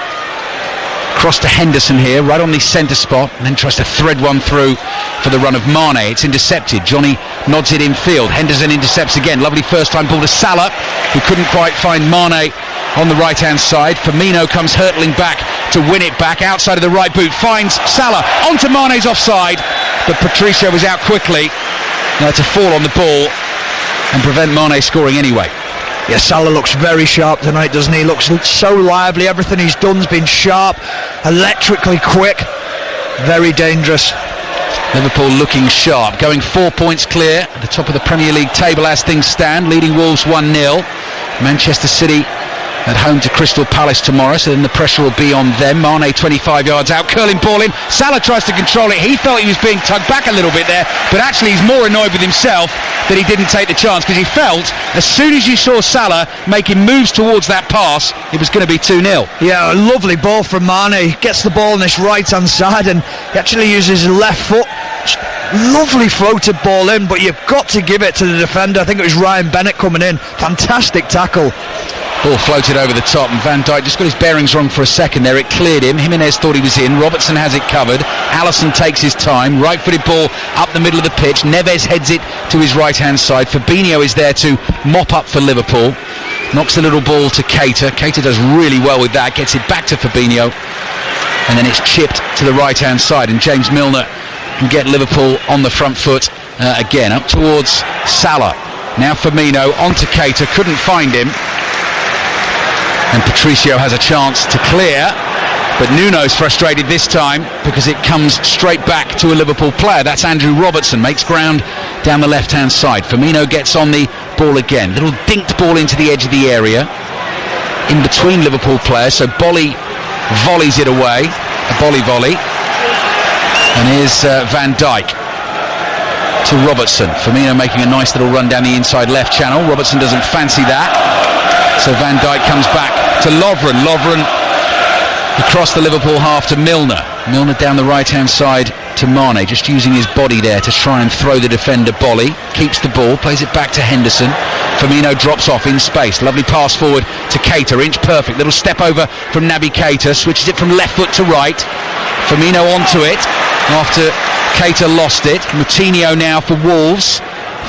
Cross to Henderson here, right on the centre spot, and then tries to thread one through for the run of Mane. It's intercepted. Johnny nods it in field. Henderson intercepts again. Lovely first time ball to Salah, who couldn't quite find Mane on the right hand side. Firmino comes hurtling back to win it back outside of the right boot, finds Salah onto Mane's offside, but Patricio was out quickly to fall on the ball and prevent Mane scoring anyway. Yeah, Salah looks very sharp tonight, doesn't he? Looks so lively. Everything he's done's been sharp, electrically quick, very dangerous. Liverpool looking sharp, going 4 points clear at the top of the Premier League table as things stand, leading Wolves 1-0. Manchester City at home to Crystal Palace tomorrow, so then the pressure will be on them. Mane 25 yards out, curling ball in. Salah tries to control it. He felt he was being tugged back a little bit there, but actually he's more annoyed with himself that he didn't take the chance, because he felt as soon as you saw Salah making moves towards that pass, it was going to be 2-0. Yeah, a lovely ball from Mane. Gets the ball on this right hand side and he actually uses his left foot. Lovely floated ball in, but you've got to give it to the defender. I think it was Ryan Bennett coming in. Fantastic tackle. Ball floated over the top, and Van Dijk just got his bearings wrong for a second there. It cleared him. Jimenez thought he was in. Robertson has it covered. Alisson takes his time. Right-footed ball up the middle of the pitch. Neves heads it to his right-hand side. Fabinho is there to mop up for Liverpool. Knocks the little ball to Keita. Keita does really well with that. Gets it back to Fabinho. And then it's chipped to the right-hand side. And James Milner can get Liverpool on the front foot again. Up towards Salah. Now Firmino onto Keita. Couldn't find him. And Patricio has a chance to clear, but Nuno's frustrated this time because it comes straight back to a Liverpool player. That's Andrew Robertson, makes ground down the left-hand side. Firmino gets on the ball again. Little dinked ball into the edge of the area, in between Liverpool players, so Bolly volleys it away, a volley. And here's Van Dijk to Robertson. Firmino making a nice little run down the inside left channel. Robertson doesn't fancy that. So Van Dijk comes back to Lovren. Lovren across the Liverpool half to Milner. Milner down the right-hand side to Mane, just using his body there to try and throw the defender Bolly. Keeps the ball, plays it back to Henderson. Firmino drops off in space. Lovely pass forward to Keita, inch perfect. Little step over from Naby Keita, switches it from left foot to right. Firmino onto it after Keita lost it. Moutinho now for Wolves.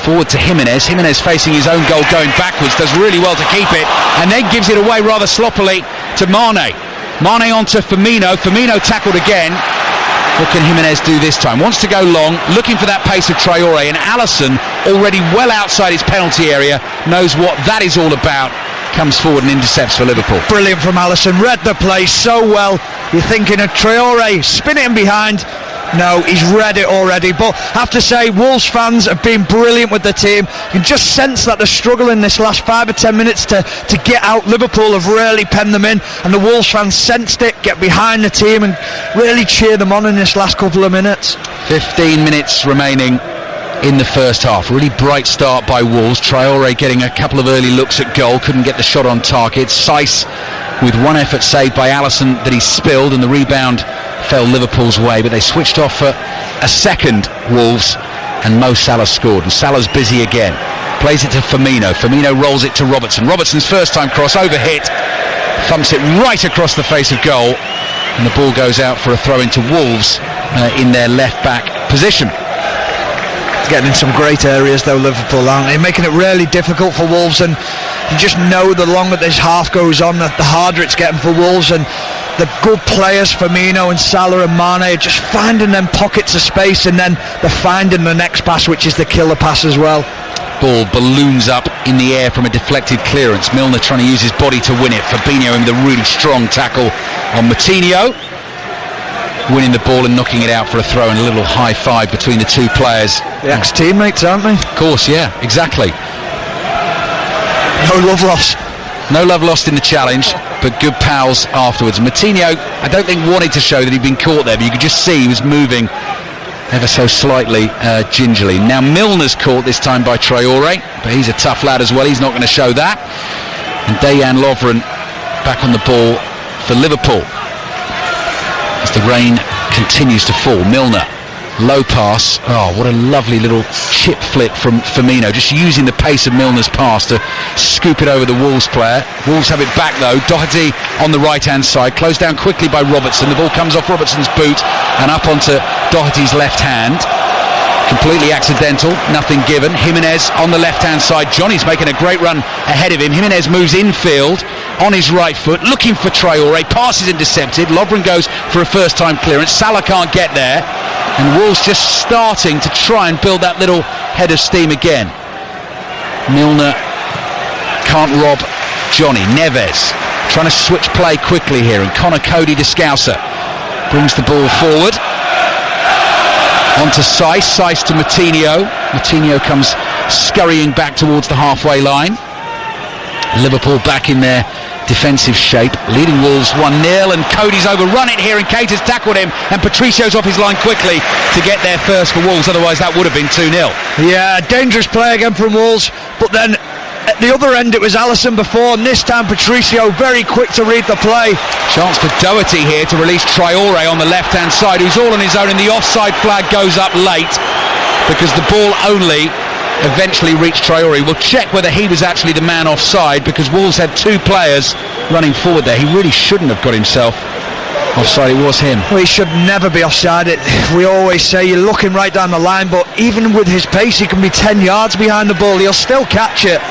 Forward to Jimenez. Jimenez facing his own goal, going backwards, does really well to keep it, and then gives it away rather sloppily to Mane. Mane onto Firmino. Firmino tackled again. What can Jimenez do this time? Wants to go long, looking for that pace of Traore, and Alisson, already well outside his penalty area, knows what that is all about. Comes forward and intercepts for Liverpool. Brilliant from Alisson. Read the play so well. You're thinking of Traore, spin it in behind. No, he's read it already, but I have to say Wolves fans have been brilliant with the team. You can just sense that they're struggling this last 5 or 10 minutes to get out. Liverpool have really penned them in, and the Wolves fans sensed it, get behind the team and really cheer them on in this last couple of minutes. 15 minutes remaining in the first half. Really bright start by Wolves. Traore getting a couple of early looks at goal, couldn't get the shot on target. Saiss with one effort saved by Alisson that he spilled, and the rebound fell Liverpool's way, but they switched off for a second, Wolves, and Mo Salah scored, and Salah's busy again. Plays it to Firmino. Firmino rolls it to Robertson. Robertson's first time cross, overhit, thumps it right across the face of goal, and the ball goes out for a throw into Wolves in their left back position. Getting in some great areas though, Liverpool, aren't they? Making it really difficult for Wolves, and you just know the longer this half goes on, the harder it's getting for Wolves, and the good players, Firmino and Salah and Mane, just finding them pockets of space, and then they're finding the next pass, which is the killer pass as well. Ball balloons up in the air from a deflected clearance. Milner trying to use his body to win it. Fabinho with a really strong tackle on Moutinho, winning the ball and knocking it out for a throw, and a little high five between the two players. The ex-teammates, aren't they? Of course, yeah, exactly. No love lost. No love lost in the challenge, but good pals afterwards. Moutinho, I don't think wanted to show that he'd been caught there, but you could just see he was moving ever so slightly gingerly. Now Milner's caught this time by Traore, but he's a tough lad as well. He's not going to show that. And Dejan Lovren back on the ball for Liverpool as the rain continues to fall. Milner, low pass. Oh, what a lovely little chip flick from Firmino, just using the pace of Milner's pass to scoop it over the Wolves player. Wolves have it back though. Doherty on the right hand side, closed down quickly by Robertson. The ball comes off Robertson's boot and up onto Doherty's left hand. Completely accidental, nothing given. Jimenez on the left hand side. Johnny's making a great run ahead of him. Jimenez moves infield on his right foot, looking for Traore. Pass is intercepted. Lovren goes for a first time clearance. Salah can't get there, and Wolves just starting to try and build that little head of steam again. Milner can't rob Johnny. Neves trying to switch play quickly here, and Connor Cody Descalcer brings the ball forward onto Saiss to Moutinho. Moutinho comes scurrying back towards the halfway line. Liverpool back in their defensive shape, leading Wolves 1-0, and Cody's overrun it here, and Keita's tackled him, and Patricio's off his line quickly to get there first for Wolves, otherwise that would have been 2-0. Yeah, dangerous play again from Wolves, but then at the other end it was Alisson before, and this time Patricio very quick to read the play. Chance for Doherty here to release Traore on the left hand side, who's all on his own, and the offside flag goes up late because the ball only eventually reached Traore. We'll check whether he was actually the man offside, because Wolves had two players running forward there. He really shouldn't have got himself offside. It was him. Well, he should never be offside. We always say you're looking right down the line, but even with his pace he can be 10 yards behind the ball, he'll still catch it.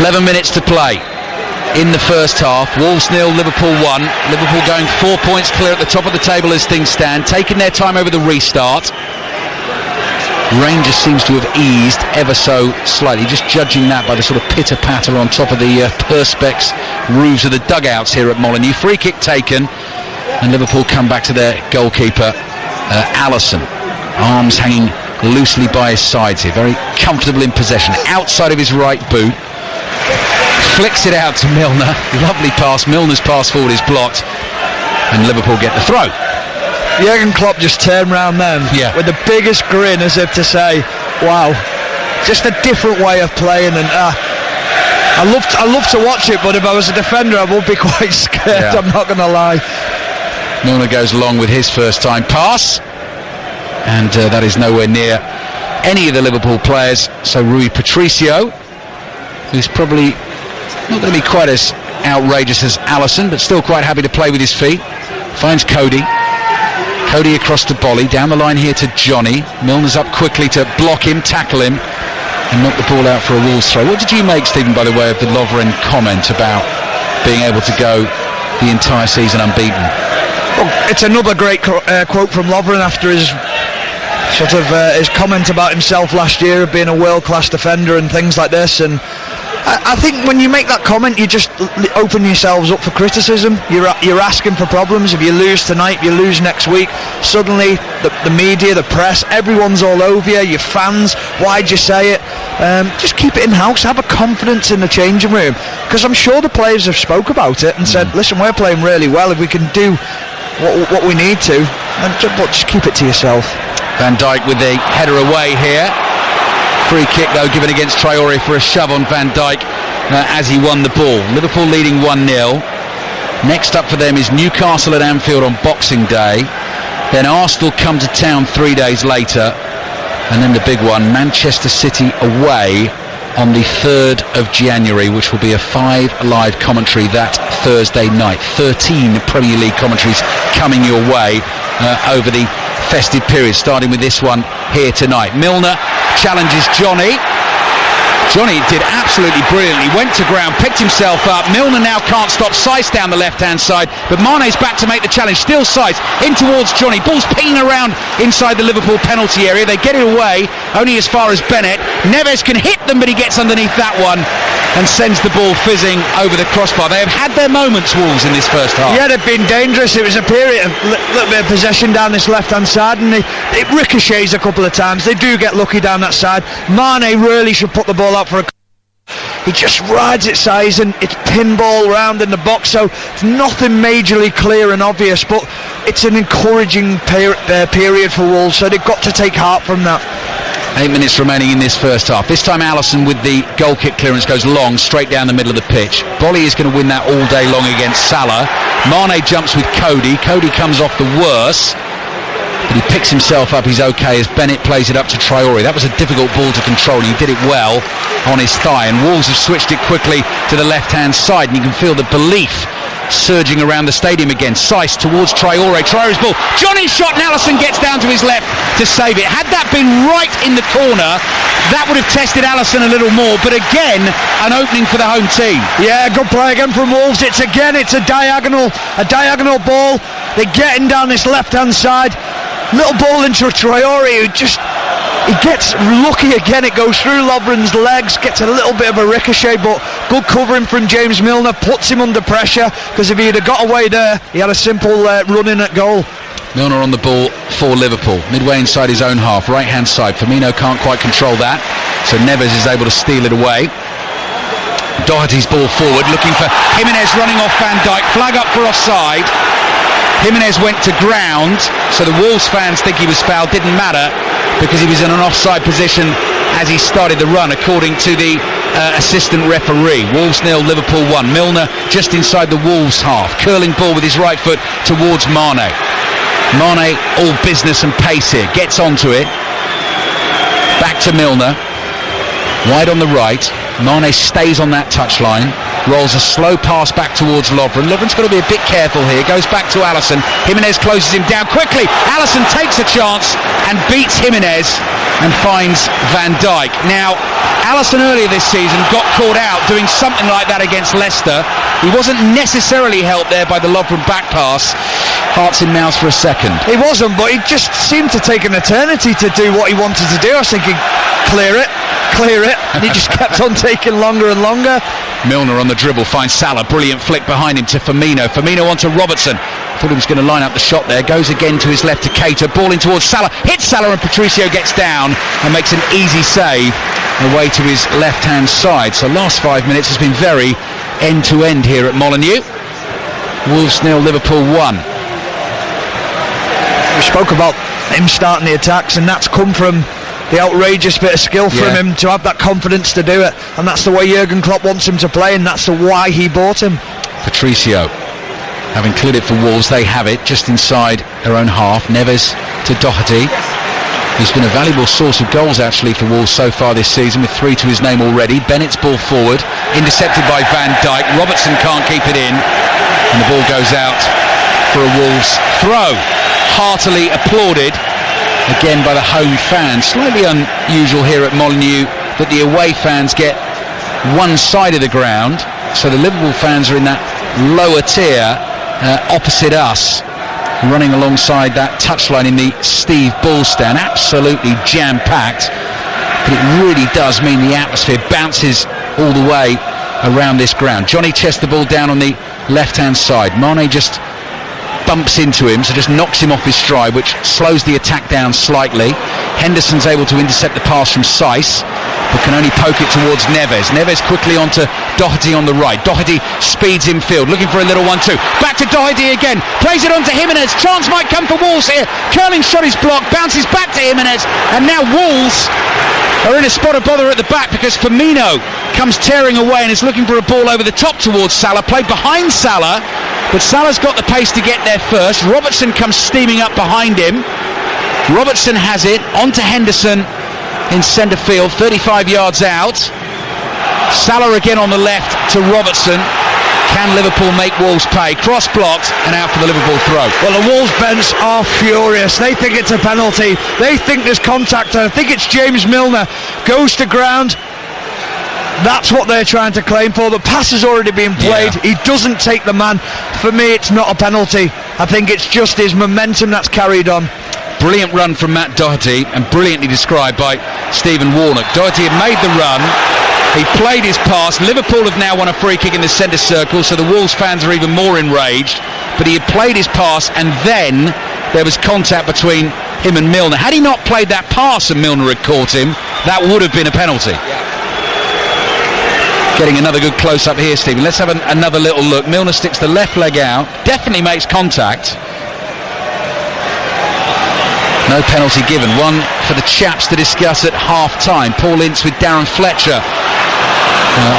11 minutes to play in the first half. Wolves 0, Liverpool 1. Liverpool going 4 points clear at the top of the table as things stand, taking their time over the restart. Rain just seems to have eased ever so slightly, just judging that by the sort of pitter-patter on top of the perspex roofs of the dugouts here at Molineux. Free kick taken, and Liverpool come back to their goalkeeper, Alisson. Arms hanging loosely by his sides here, very comfortable in possession, outside of his right boot. Flicks it out to Milner. Lovely pass. Milner's pass forward is blocked, and Liverpool get the throw. Jurgen Klopp just turned round then with the biggest grin, as if to say, wow, just a different way of playing. And I love to watch it, but if I was a defender I would be quite scared, I'm not going to lie. Milner goes along with his first time pass, and that is nowhere near any of the Liverpool players. So Rui Patricio, who's probably not going to be quite as outrageous as Alisson, but still quite happy to play with his feet, finds Cody across to Bolly, down the line here to Johnny. Milner's up quickly to block him, tackle him, and knock the ball out for a Wolves throw. What did you make, Stephen, by the way, of the Lovren comment about being able to go the entire season unbeaten? Well, it's another great quote from Lovren after his his comment about himself last year of being a world-class defender and things like this. And I think when you make that comment, you just open yourselves up for criticism. You're asking for problems. If you lose tonight, you lose next week, suddenly the media, the press, everyone's all over you, your fans. Why'd you say it? Just keep it in-house. Have a confidence in the changing room, because I'm sure the players have spoke about it and said, listen, we're playing really well. If we can do what we need to, and just keep it to yourself. Van Dijk with the header away here. Free kick though given against Traore for a shove on Van Dijk as he won the ball. Liverpool leading 1-0. Next up for them is Newcastle at Anfield on Boxing Day. Then Arsenal come to town 3 days later. And then the big one, Manchester City away on the 3rd of January, which will be a 5 live commentary that Thursday night. 13 Premier League commentaries coming your way over the festive period, starting with this one here tonight. Milner challenges Johnny. Johnny did absolutely brilliantly, went to ground, picked himself up. Milner now can't stop Saiss down the left-hand side, but Mane's back to make the challenge. Still Saiss in towards Johnny. Ball's pinging around inside the Liverpool penalty area. They get it away, only as far as Bennett. Neves can hit them, but he gets underneath that one and sends the ball fizzing over the crossbar. They have had their moments, Wolves, in this first half. Yeah, they've been dangerous. It was a period of little bit of possession down this left-hand side, and it ricochets a couple of times. They do get lucky down that side. Mane really should put the ball out for a... He just rides it, size, and it's pinball round in the box, so it's nothing majorly clear and obvious, but it's an encouraging period for Wolves, so they've got to take heart from that. 8 minutes remaining in this first half. This time Alisson with the goal kick clearance goes long, straight down the middle of the pitch. Bolly is going to win that all day long against Salah. Mane jumps with Cody. Cody comes off the worse, but he picks himself up. He's okay as Bennett plays it up to Traore. That was a difficult ball to control. He did it well on his thigh, and Wolves have switched it quickly to the left-hand side, and you can feel the belief surging around the stadium again. Saiss towards Traore. Traore's ball. Johnny's shot, and Alisson gets down to his left to save it. Had that been right in the corner, that would have tested Alisson a little more, but again, an opening for the home team. Yeah, good play again from Wolves. It's a diagonal ball. They're getting down this left-hand side. Little ball into Traore, who just... He gets lucky again. It goes through Lovren's legs, gets a little bit of a ricochet, but good covering from James Milner, puts him under pressure, because if he'd have got away there, he had a simple run in at goal. Milner on the ball for Liverpool, midway inside his own half, right hand side. Firmino can't quite control that, so Neves is able to steal it away. Doherty's ball forward, looking for Jimenez, running off Van Dijk, flag up for offside. Jimenez went to ground, so the Wolves fans think he was fouled. Didn't matter, because he was in an offside position as he started the run, according to the assistant referee. Wolves 0, Liverpool 1. Milner just inside the Wolves half, curling ball with his right foot towards Mane. Mane, all business and pace here, gets onto it. Back to Milner, wide on the right. Mane stays on that touchline, rolls a slow pass back towards Lovren. Lovren's got to be a bit careful here, goes back to Alisson. Jimenez closes him down quickly. Alisson takes a chance and beats Jimenez and finds Van Dijk. Now, Alisson earlier this season got caught out doing something like that against Leicester. He wasn't necessarily helped there by the Lovren back pass. Hearts in mouths for a second. He wasn't, but he just seemed to take an eternity to do what he wanted to do. I was thinking, clear it, and he just kept on taking longer and longer. Milner on the dribble finds Salah, brilliant flick behind him to Firmino. Firmino onto Robertson. Thought he was going to line up the shot there. Goes again to his left to Keita. Ball in towards Salah. Hits Salah, and Patricio gets down and makes an easy save away to his left-hand side. So last 5 minutes has been very end-to-end here at Molineux. Wolves 0, Liverpool 1. We spoke about him starting the attacks, and that's come from the outrageous bit of skill from him to have that confidence to do it, and that's the way Jurgen Klopp wants him to play, and that's why he bought him. Patricio having cleared it for Wolves. They have it just inside their own half. Neves to Doherty. He's been a valuable source of goals actually for Wolves so far this season, with 3 to his name already. Bennett's ball forward, intercepted by Van Dijk. Robertson can't keep it in, and the ball goes out for a Wolves throw. Heartily applauded again by the home fans. Slightly unusual here at Molineux that the away fans get one side of the ground, so the Liverpool fans are in that lower tier opposite us, running alongside that touchline in the Steve Bull stand. Absolutely jam-packed, but it really does mean the atmosphere bounces all the way around this ground. Johnny chests the ball down on the left-hand side. Mane just bumps into him, so just knocks him off his stride, which slows the attack down slightly. Henderson's able to intercept the pass from Saiss, but can only poke it towards Neves. Neves quickly onto Doherty on the right. Doherty speeds in field, looking for a little 1-2. Back to Doherty again, plays it onto Jimenez. Chance might come for Wolves here. Curling shot is blocked, bounces back to Jimenez, and now Wolves are in a spot of bother at the back, because Firmino comes tearing away and is looking for a ball over the top towards Salah, played behind Salah, but Salah's got the pace to get there first. Robertson comes steaming up behind him. Robertson has it onto Henderson in centre field, 35 yards out. Salah again on the left to Robertson. Can Liverpool make Wolves pay? Cross blocked and out for the Liverpool throw. Well, the Wolves bench are furious. They think it's a penalty. They think there's contact. I think it's James Milner. Goes to ground. That's what they're trying to claim for. The pass has already been played. He doesn't take the man. For me, it's not a penalty. I think it's just his momentum that's carried on. Brilliant run from Matt Doherty, and brilliantly described by Stephen Warnock. Doherty had made the run. He played his pass. Liverpool have now won a free kick in the centre circle, so the Wolves fans are even more enraged. But he had played his pass, and then there was contact between him and Milner. Had he not played that pass and Milner had caught him, that would have been a penalty. Getting another good close-up here, Stephen. Let's have another little look. Milner sticks the left leg out, definitely makes contact. No penalty given. One for the chaps to discuss at half-time. Paul Ince with Darren Fletcher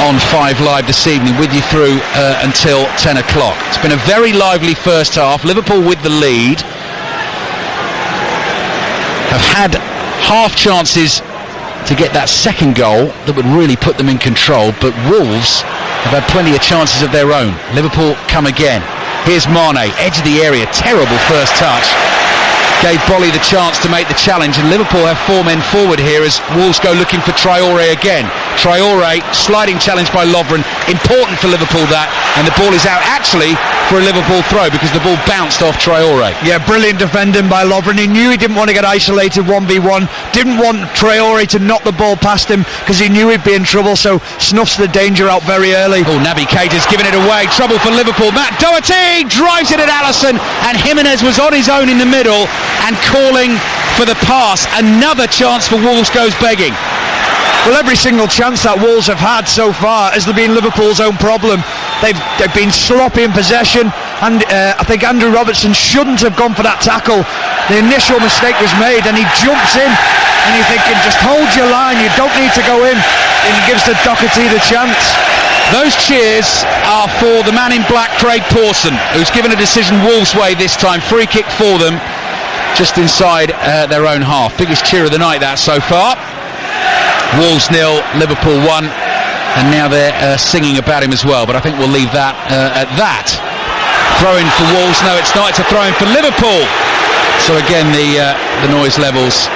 on 5 Live this evening, with you through until 10 o'clock. It's been a very lively first half. Liverpool with the lead. Have had half chances to get that second goal that would really put them in control, but Wolves have had plenty of chances of their own. Liverpool come again. Here's Mane, edge of the area, terrible first touch. Gave Bolly the chance to make the challenge, and Liverpool have 4 men forward here as Wolves go looking for Traoré again. Traoré, sliding challenge by Lovren, important for Liverpool that, and the ball is out actually for a Liverpool throw because the ball bounced off Traoré. Yeah, brilliant defending by Lovren. He knew he didn't want to get isolated 1v1, didn't want Traoré to knock the ball past him because he knew he'd be in trouble, so snuffs the danger out very early. Oh, Naby Keita's given it away, trouble for Liverpool. Matt Doherty drives it at Alisson, and Jimenez was on his own in the middle and calling for the pass. Another chance for Wolves goes begging. Well, every single chance that Wolves have had so far has been Liverpool's own problem. They've been sloppy in possession, and I think Andrew Robertson shouldn't have gone for that tackle. The initial mistake was made, and he jumps in, and you're thinking, just hold your line, you don't need to go in, and he gives the Doherty the chance. Those cheers are for the man in black, Craig Pawson, who's given a decision Wolves' way this time. Free kick for them, just inside their own half. Biggest cheer of the night, that so far. Wolves 0, Liverpool 1, and now they're singing about him as well, but I think we'll leave that at that. Throw-in for Wolves. No, it's not. It's a throw-in for Liverpool. So again, the noise levels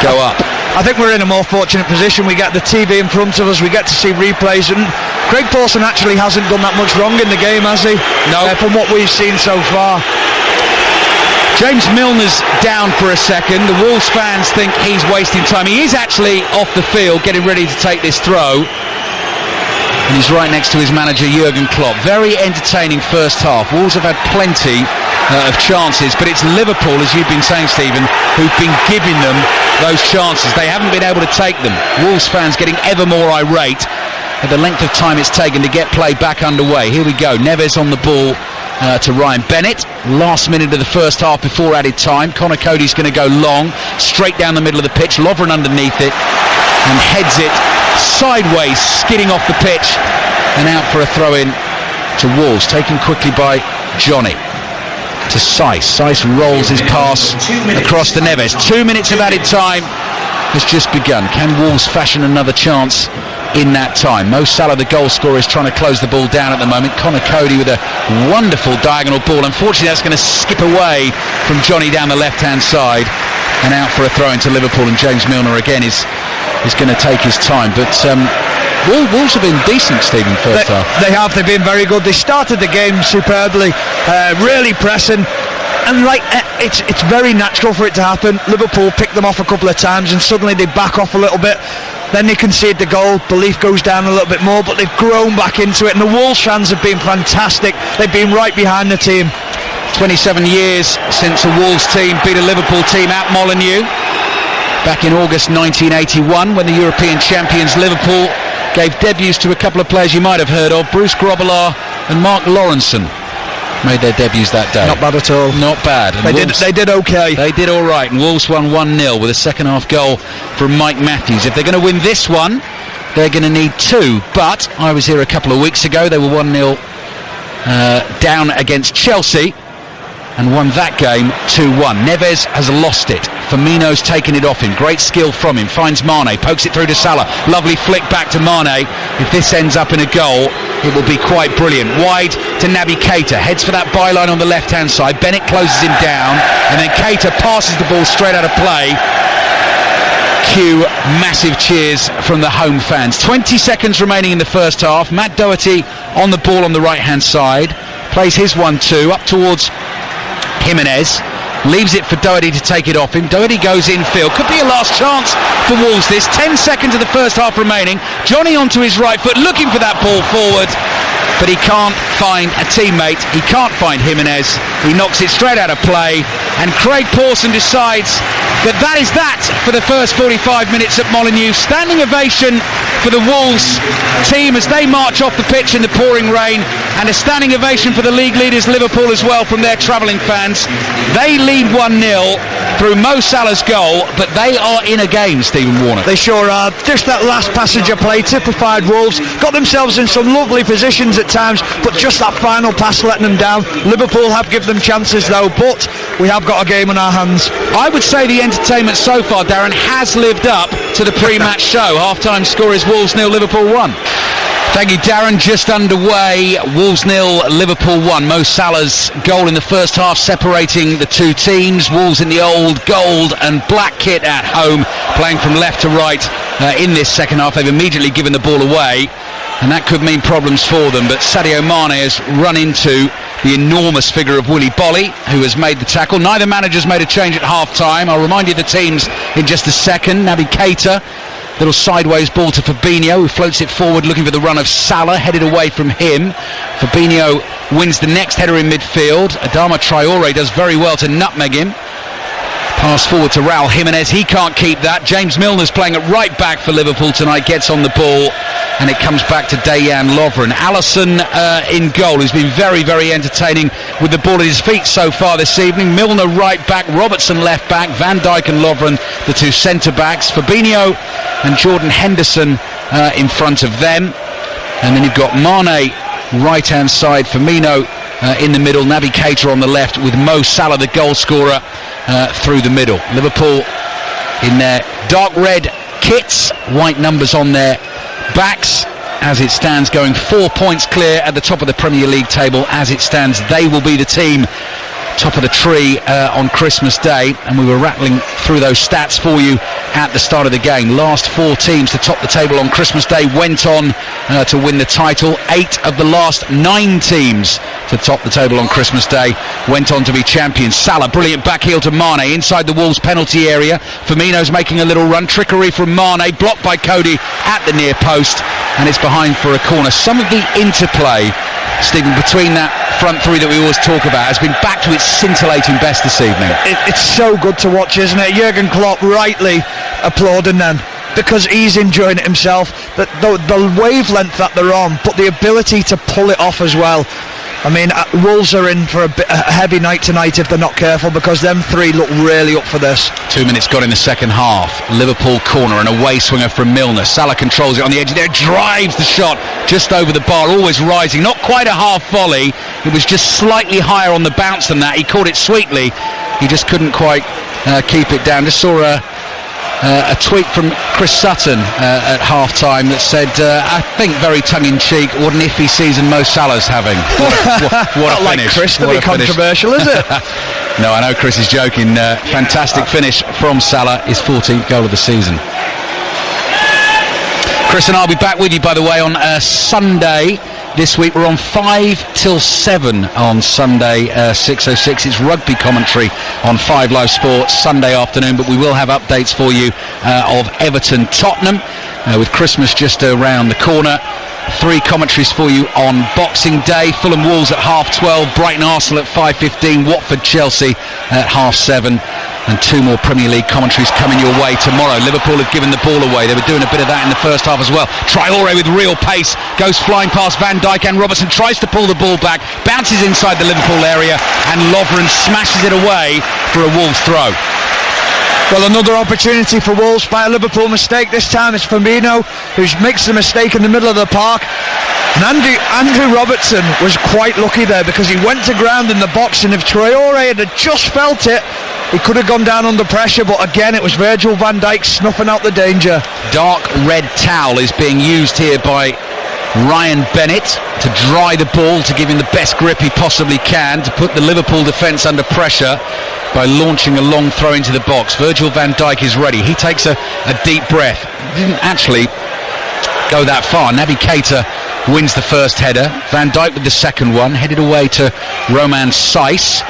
go up. I think we're in a more fortunate position. We get the TV in front of us, we get to see replays, and Craig Pawson actually hasn't done that much wrong in the game, has he? No. From what we've seen so far. James Milner's down for a second. The Wolves fans think he's wasting time. He is actually off the field getting ready to take this throw, and he's right next to his manager Jurgen Klopp. Very entertaining first half. Wolves have had plenty of chances, but it's Liverpool, as you've been saying, Stephen, who've been giving them those chances. They haven't been able to take them. Wolves fans getting ever more irate at the length of time it's taken to get play back underway. Here we go. Neves on the ball to Ryan Bennett. Last minute of the first half before added time. Connor Cody's going to go long, straight down the middle of the pitch. Lovren underneath it and heads it sideways, skidding off the pitch and out for a throw-in to Wolves. Taken quickly by Johnny. To Saiss. Saiss rolls his pass across to Neves. 2 minutes of added time has just begun. Can Wolves fashion another chance in that time? Mo Salah, the goal scorer, is trying to close the ball down at the moment. Connor Cody with a wonderful diagonal ball. Unfortunately, that's going to skip away from Johnny down the left-hand side and out for a throw into Liverpool. And James Milner again is going to take his time. But Wolves have been decent, Stephen, first half. They have. They've been very good. They started the game superbly, really pressing. And it's very natural for it to happen. Liverpool pick them off a couple of times and suddenly they back off a little bit. Then they concede the goal, belief goes down a little bit more, but they've grown back into it, and the Wolves fans have been fantastic. They've been right behind the team. 27 years since a Wolves team beat a Liverpool team at Molineux back in August 1981, when the European champions Liverpool gave debuts to a couple of players you might have heard of. Bruce Grobbelaar and Mark Lawrenson made their debuts that day. Not bad at all. Not bad. And They did okay. They did all right, and Wolves won 1-0 with a second half goal from Mike Matthews. If they're going to win this one, they're going to need 2. But I was here a couple of weeks ago. They were 1-0 down against Chelsea and won that game 2-1. Neves has lost it. Firmino's taken it off him. Great skill from him. Finds Mane, pokes it through to Salah. Lovely flick back to Mane. If this ends up in a goal, it will be quite brilliant. Wide to Naby Keita. Heads for that byline on the left-hand side. Bennett closes him down, and then Keita passes the ball straight out of play. cue massive cheers from the home fans. 20 seconds remaining in the first half. Matt Doherty on the ball on the right hand side, plays his 1-2 up towards Jimenez, leaves it for Doherty to take it off him. Doherty goes infield, could be a last chance for Wolves this. 10 seconds of the first half remaining. Johnny onto his right foot, looking for that ball forward, but he can't find a teammate. He can't find Jimenez. He knocks it straight out of play, and Craig Pawson decides that is that for the first 45 minutes at Molineux. Standing ovation for the Wolves team as they march off the pitch in the pouring rain, and a standing ovation for the league leaders Liverpool as well from their travelling fans. They lead 1-0 through Mo Salah's goal, but they are in a game, Stephen Warner. They sure are. Just that last passage of play typified Wolves. Got themselves in some lovely positions at times, but just that final pass letting them down. Liverpool have given them chances though, but we have got a game on our hands. I would say the entertainment so far, Darren, has lived up to the pre-match show. Half-time score is Wolves 0, Liverpool 1. Thank you, Darren. Just underway. Wolves 0, Liverpool 1. Mo Salah's goal in the first half separating the two teams. Wolves in the old gold and black kit at home, playing from left to right in this second half. They've immediately given the ball away, and that could mean problems for them. But Sadio Mane has run into the enormous figure of Willy Bolly, who has made the tackle. Neither manager's made a change at half-time. I'll remind you the teams in just a second. Naby Keita, little sideways ball to Fabinho, who floats it forward looking for the run of Salah, headed away from him. Fabinho wins the next header in midfield. Adama Traore does very well to nutmeg him. Pass forward to Raul Jimenez, he can't keep that. James Milner's playing at right back for Liverpool tonight, gets on the ball, and it comes back to Dejan Lovren. Alisson in goal, who's been very, very entertaining with the ball at his feet so far this evening. Milner right back, Robertson left back, Van Dijk and Lovren the two centre backs, Fabinho and Jordan Henderson in front of them, and then you've got Mane right hand side, Firmino in the middle, Naby Keita on the left, with Mo Salah the goal scorer through the middle. Liverpool in their dark red kits, white numbers on their backs. As it stands, going 4 points clear at the top of the Premier League table. As it stands, they will be the team top of the tree on Christmas Day, and we were rattling through those stats for you at the start of the game. Last 4 teams to top the table on Christmas Day went on to win the title. 8 of the last 9 teams to top the table on Christmas Day went on to be champions. Salah, brilliant back heel to Mane inside the Wolves penalty area. Firmino's making a little run, trickery from Mane, blocked by Cody at the near post, and it's behind for a corner. Some of the interplay, Stephen, between that front three that we always talk about has been back to its scintillating best this evening. It's so good to watch, isn't it? Jurgen Klopp rightly applauding them, because he's enjoying it himself. The wavelength that they're on, but the ability to pull it off as well. I mean, Wolves are in for a heavy night tonight if they're not careful, because them three look really up for this. 2 minutes gone in the second half. Liverpool corner, an away swinger from Milner. Salah controls it on the edge there, drives the shot just over the bar, always rising. Not quite a half volley, it was just slightly higher on the bounce than that. He caught it sweetly, he just couldn't quite keep it down. Just saw a tweet from Chris Sutton at half-time that said, I think very tongue-in-cheek, what an iffy season Mo Salah's having. What a like finish. Chris to be controversial, is it? No, I know Chris is joking. Fantastic finish from Salah, his 14th goal of the season. Chris and I'll be back with you, by the way, on Sunday. This week we're on 5 till 7 on Sunday, 6:06. It's rugby commentary on 5 Live Sports Sunday afternoon, but we will have updates for you of Everton Tottenham with Christmas just around the corner. 3 commentaries for you on Boxing Day. Fulham Wolves at 12:30, Brighton Arsenal at 5:15, Watford Chelsea at 7:30, and 2 more Premier League commentaries coming your way tomorrow. Liverpool have given the ball away. They were doing a bit of that in the first half as well. Traore with real pace goes flying past Van Dijk and Robertson, tries to pull the ball back, bounces inside the Liverpool area, and Lovren smashes it away for a Wolves throw. Well, another opportunity for Wolves by a Liverpool mistake. This time it's Firmino who makes the mistake in the middle of the park. And Andrew Robertson was quite lucky there, because he went to ground in the box, and if Traore had just felt it, he could have gone down under pressure, but again it was Virgil van Dijk snuffing out the danger. Dark red towel is being used here by Ryan Bennett to dry the ball, to give him the best grip he possibly can, to put the Liverpool defence under pressure by launching a long throw into the box. Virgil van Dijk is ready. He takes a deep breath. Didn't actually go that far. Naby Keita wins the first header. Van Dijk with the second one, headed away to Romain Saiss,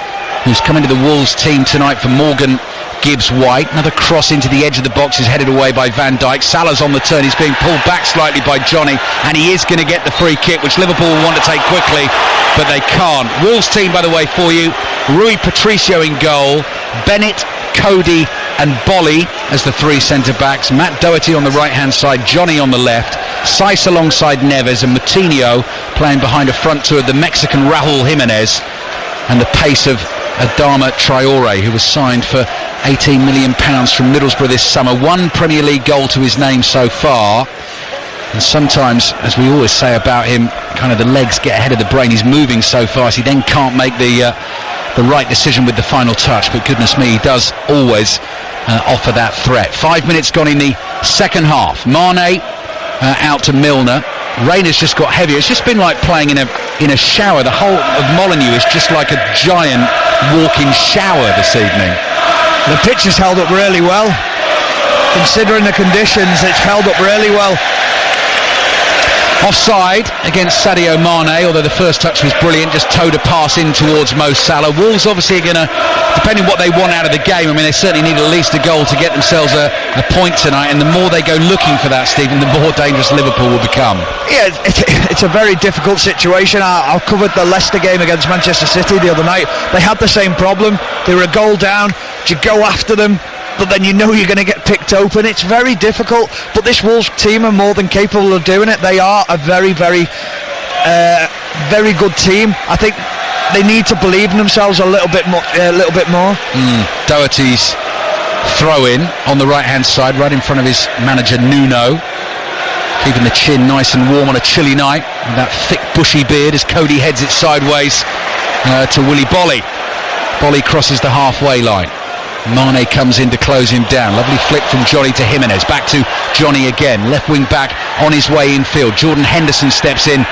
who's coming to the Wolves team tonight for Morgan Gibbs-White. Another cross into the edge of the box is headed away by Van Dijk. Salah's on the turn. He's being pulled back slightly by Johnny, and he is going to get the free kick, which Liverpool will want to take quickly, but they can't. Wolves team, by the way, for you: Rui Patricio in goal, Bennett, Cody and Bolly as the three centre-backs, Matt Doherty on the right-hand side, Johnny on the left, Saiss alongside Neves, and Moutinho playing behind a front two of the Mexican Raúl Jiménez and the pace of Adama Traore, who was signed for £18 million from Middlesbrough this summer. One Premier League goal to his name so far, and sometimes, as we always say about him, kind of the legs get ahead of the brain. He's moving so fast he then can't make the right decision with the final touch, but goodness me, he does always offer that threat. 5 minutes gone in the second half. Mane out to Milner. Rain has just got heavier. It's just been like playing in a shower. The whole of Molineux is just like a giant walking shower this evening. The pitch has held up really well. Considering the conditions, it's held up really well. Offside against Sadio Mane, although the first touch was brilliant, just towed a pass in towards Mo Salah. Wolves obviously are going to, depending what they want out of the game, I mean, they certainly need at least a goal to get themselves a point tonight, and the more they go looking for that, Stephen, the more dangerous Liverpool will become. Yeah, it's a very difficult situation. I covered the Leicester game against Manchester City the other night. They had the same problem. They were a goal down. You go after them, but then you know you're going to get picked open. It's very difficult, but this Wolves team are more than capable of doing it. They are a very, very, very good team. I think they need to believe in themselves a little bit more. Doherty's throw in on the right-hand side, right in front of his manager Nuno, keeping the chin nice and warm on a chilly night with that thick bushy beard as Cody heads it sideways to Willy Bolly. Bolly crosses the halfway line. Mane comes in to close him down. Lovely flick from Johnny to Jimenez. Back to Johnny again. Left wing back on his way infield. Jordan Henderson steps in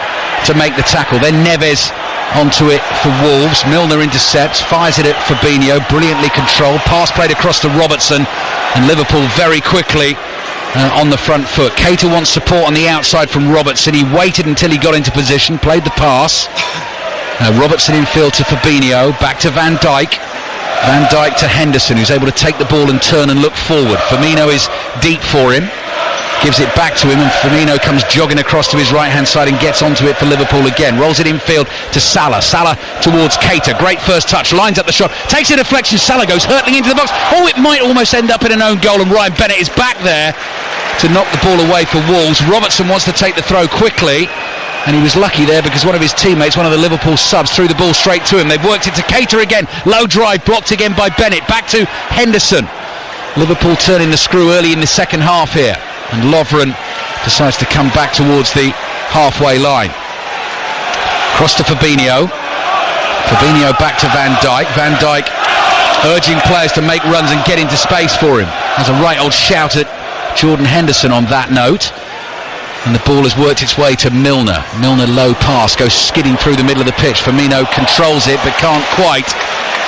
to make the tackle. Then Neves onto it for Wolves. Milner intercepts, fires it at Fabinho. Brilliantly controlled. Pass played across to Robertson. And Liverpool very quickly on the front foot. Keita wants support on the outside from Robertson. He waited until he got into position. Played the pass. Robertson infield to Fabinho. Back to Van Dijk. Van Dijk to Henderson, who's able to take the ball and turn and look forward. Firmino is deep for him, gives it back to him, and Firmino comes jogging across to his right-hand side and gets onto it for Liverpool again. Rolls it infield to Salah. Salah towards Keita. Great first touch, lines up the shot, takes a deflection. Salah goes hurtling into the box. Oh, it might almost end up in an own goal, and Ryan Bennett is back there to knock the ball away for Wolves. Robertson wants to take the throw quickly, and he was lucky there because one of his teammates, one of the Liverpool subs, threw the ball straight to him. They've worked it to Keita again. Low drive, blocked again by Bennett. Back to Henderson. Liverpool turning the screw early in the second half here. And Lovren decides to come back towards the halfway line. Cross to Fabinho. Fabinho back to Van Dijk. Van Dijk urging players to make runs and get into space for him. There's a right old shout at Jordan Henderson on that note. And the ball has worked its way to Milner. Milner low pass, goes skidding through the middle of the pitch. Firmino controls it but can't quite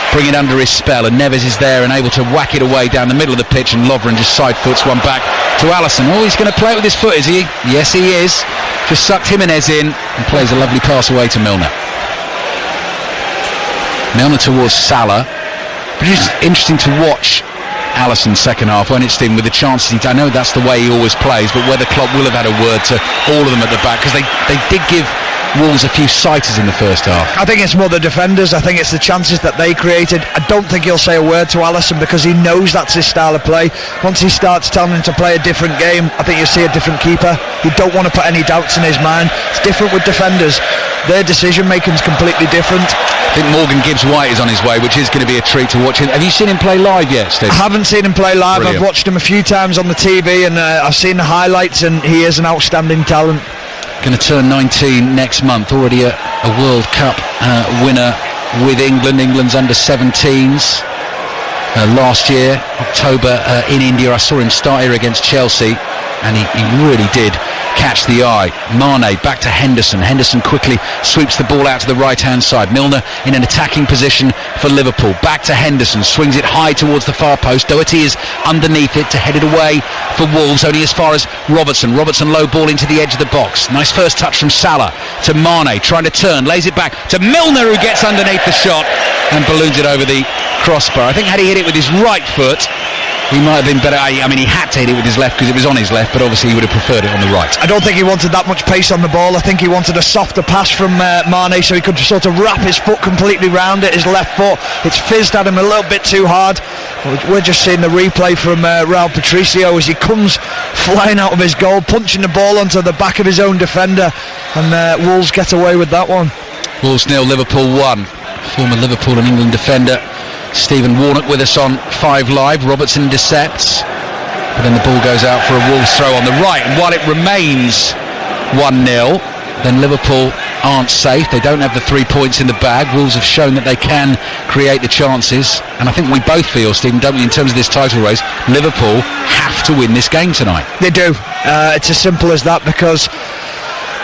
bring it under his spell, and Neves is there and able to whack it away down the middle of the pitch, and Lovren just side foots one back to Alisson. Oh, he's going to play it with his foot, is he? Yes, he is. Just sucked Jimenez in and plays a lovely pass away to Milner. Milner towards Salah. But it's interesting to watch Alisson's second half, when it's in with the chances. I know that's the way he always plays, but whether Klopp will have had a word to all of them at the back, because they did give Wolves a few sighters in the first half. I think it's more the defenders. I think it's the chances that they created. I don't think he'll say a word to Alisson because he knows that's his style of play. Once he starts telling him to play a different game, I think you'll see a different keeper. You don't want to put any doubts in his mind. It's different with defenders. Their decision making is completely different. I think Morgan Gibbs-White is on his way, which is going to be a treat to watch him. Have you seen him play live yet, Steve? I haven't seen him play live. Brilliant. I've watched him a few times on the TV, and I've seen the highlights, and he is an outstanding talent. Going to turn 19 next month. Already a World Cup winner with England. England's under-17s. Last year, October, in India, I saw him start here against Chelsea, and he really did catch the eye. Mane back to Henderson. Henderson quickly sweeps the ball out to the right-hand side. Milner in an attacking position for Liverpool. Back to Henderson, swings it high towards the far post. Doherty is underneath it to head it away for Wolves, only as far as Robertson. Robertson low ball into the edge of the box. Nice first touch from Salah to Mane, trying to turn, lays it back to Milner, who gets underneath the shot and balloons it over the crossbar. I think had he hit it with his right foot, he might have been better. I mean, he had to hit it with his left because it was on his left, but obviously he would have preferred it on the right. I don't think he wanted that much pace on the ball. I think he wanted a softer pass from Mane, so he could sort of wrap his foot completely round it, his left foot. It's fizzed at him a little bit too hard. We're just seeing the replay from Raul Patricio as he comes flying out of his goal, punching the ball onto the back of his own defender, and Wolves get away with that one. Wolves 0, Liverpool 1. Former Liverpool and England defender Stephen Warnock with us on 5 Live. Robertson intercepts, but then the ball goes out for a Wolves throw on the right, and while it remains 1-0, then Liverpool aren't safe. They don't have the 3 points in the bag. Wolves have shown that they can create the chances, and I think we both feel, Stephen, don't we, in terms of this title race, Liverpool have to win this game tonight. They do. It's as simple as that, because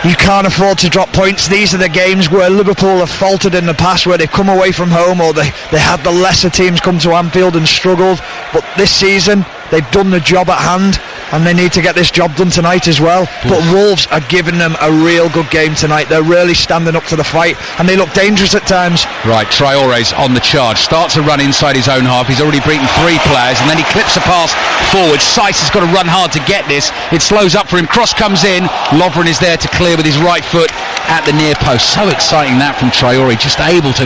you can't afford to drop points. These are the games where Liverpool have faltered in the past, where they've come away from home, or they had the lesser teams come to Anfield and struggled. But this season, they've done the job at hand, and they need to get this job done tonight as well. But Wolves are giving them a real good game tonight. They're really standing up to the fight, and they look dangerous at times. Right, Traore's on the charge, starts a run inside his own half. He's already beaten 3 players, and then he clips a pass forward. Saiss has got to run hard to get this. It slows up for him. Cross comes in. Lovren is there to clear with his right foot at the near post. So exciting that from Traore, just able to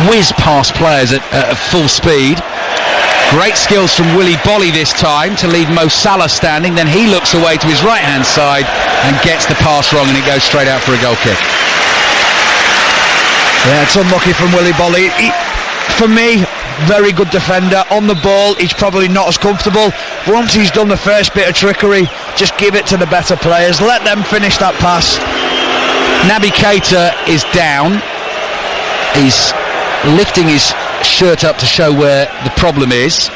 whiz past players at full speed. Great skills from Willy Bolly this time to leave Mo Salah standing. Then he looks away to his right-hand side and gets the pass wrong, and it goes straight out for a goal kick. Yeah, it's unlucky from Willy Bolly. For me, very good defender. On the ball, he's probably not as comfortable. Once he's done the first bit of trickery, just give it to the better players. Let them finish that pass. Naby Keita is down. He's lifting his shirt up to show where the problem is.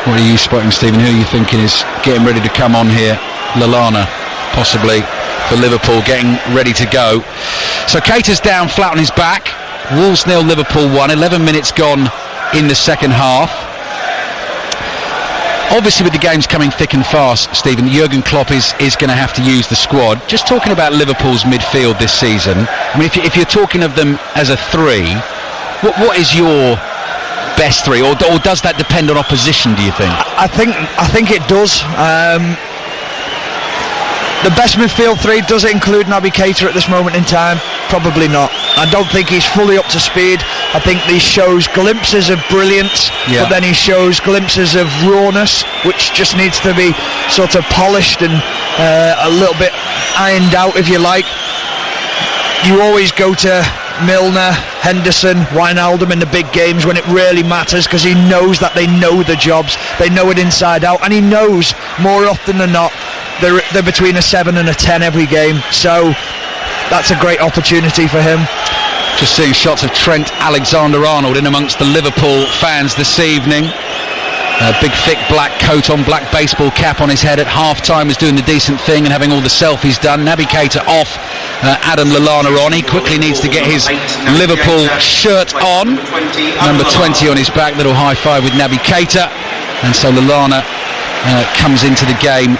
What are you spotting, Stephen? Who are you thinking is getting ready to come on here? Lallana, possibly, for Liverpool, getting ready to go. So Keita's down flat on his back. Wolves 0, Liverpool 1. 11 minutes gone in the second half. Obviously, with the games coming thick and fast, Stephen, Jurgen Klopp is going to have to use the squad. Just talking about Liverpool's midfield this season, I mean, if you're talking of them as a 3, what is your best 3, or does that depend on opposition, do you think? I think it does. The best midfield 3, does it include Naby Keita at this moment in time? Probably not. I don't think he's fully up to speed. I think he shows glimpses of brilliance, but then he shows glimpses of rawness, which just needs to be sort of polished and a little bit ironed out, if you like. You always go to Milner, Henderson, Wijnaldum in the big games when it really matters, because he knows that they know the jobs, they know it inside out, and he knows more often than not they're between a 7 and a 10 every game, so that's a great opportunity for him. Just seeing shots of Trent Alexander-Arnold in amongst the Liverpool fans this evening. A big thick black coat on, black baseball cap on his head at half-time, was doing the decent thing and having all the selfies done. Naby Keita off, Adam Lallana on. He quickly needs to get his Liverpool shirt on. Number 20 on his back, little high five with Naby Keita. And so Lallana comes into the game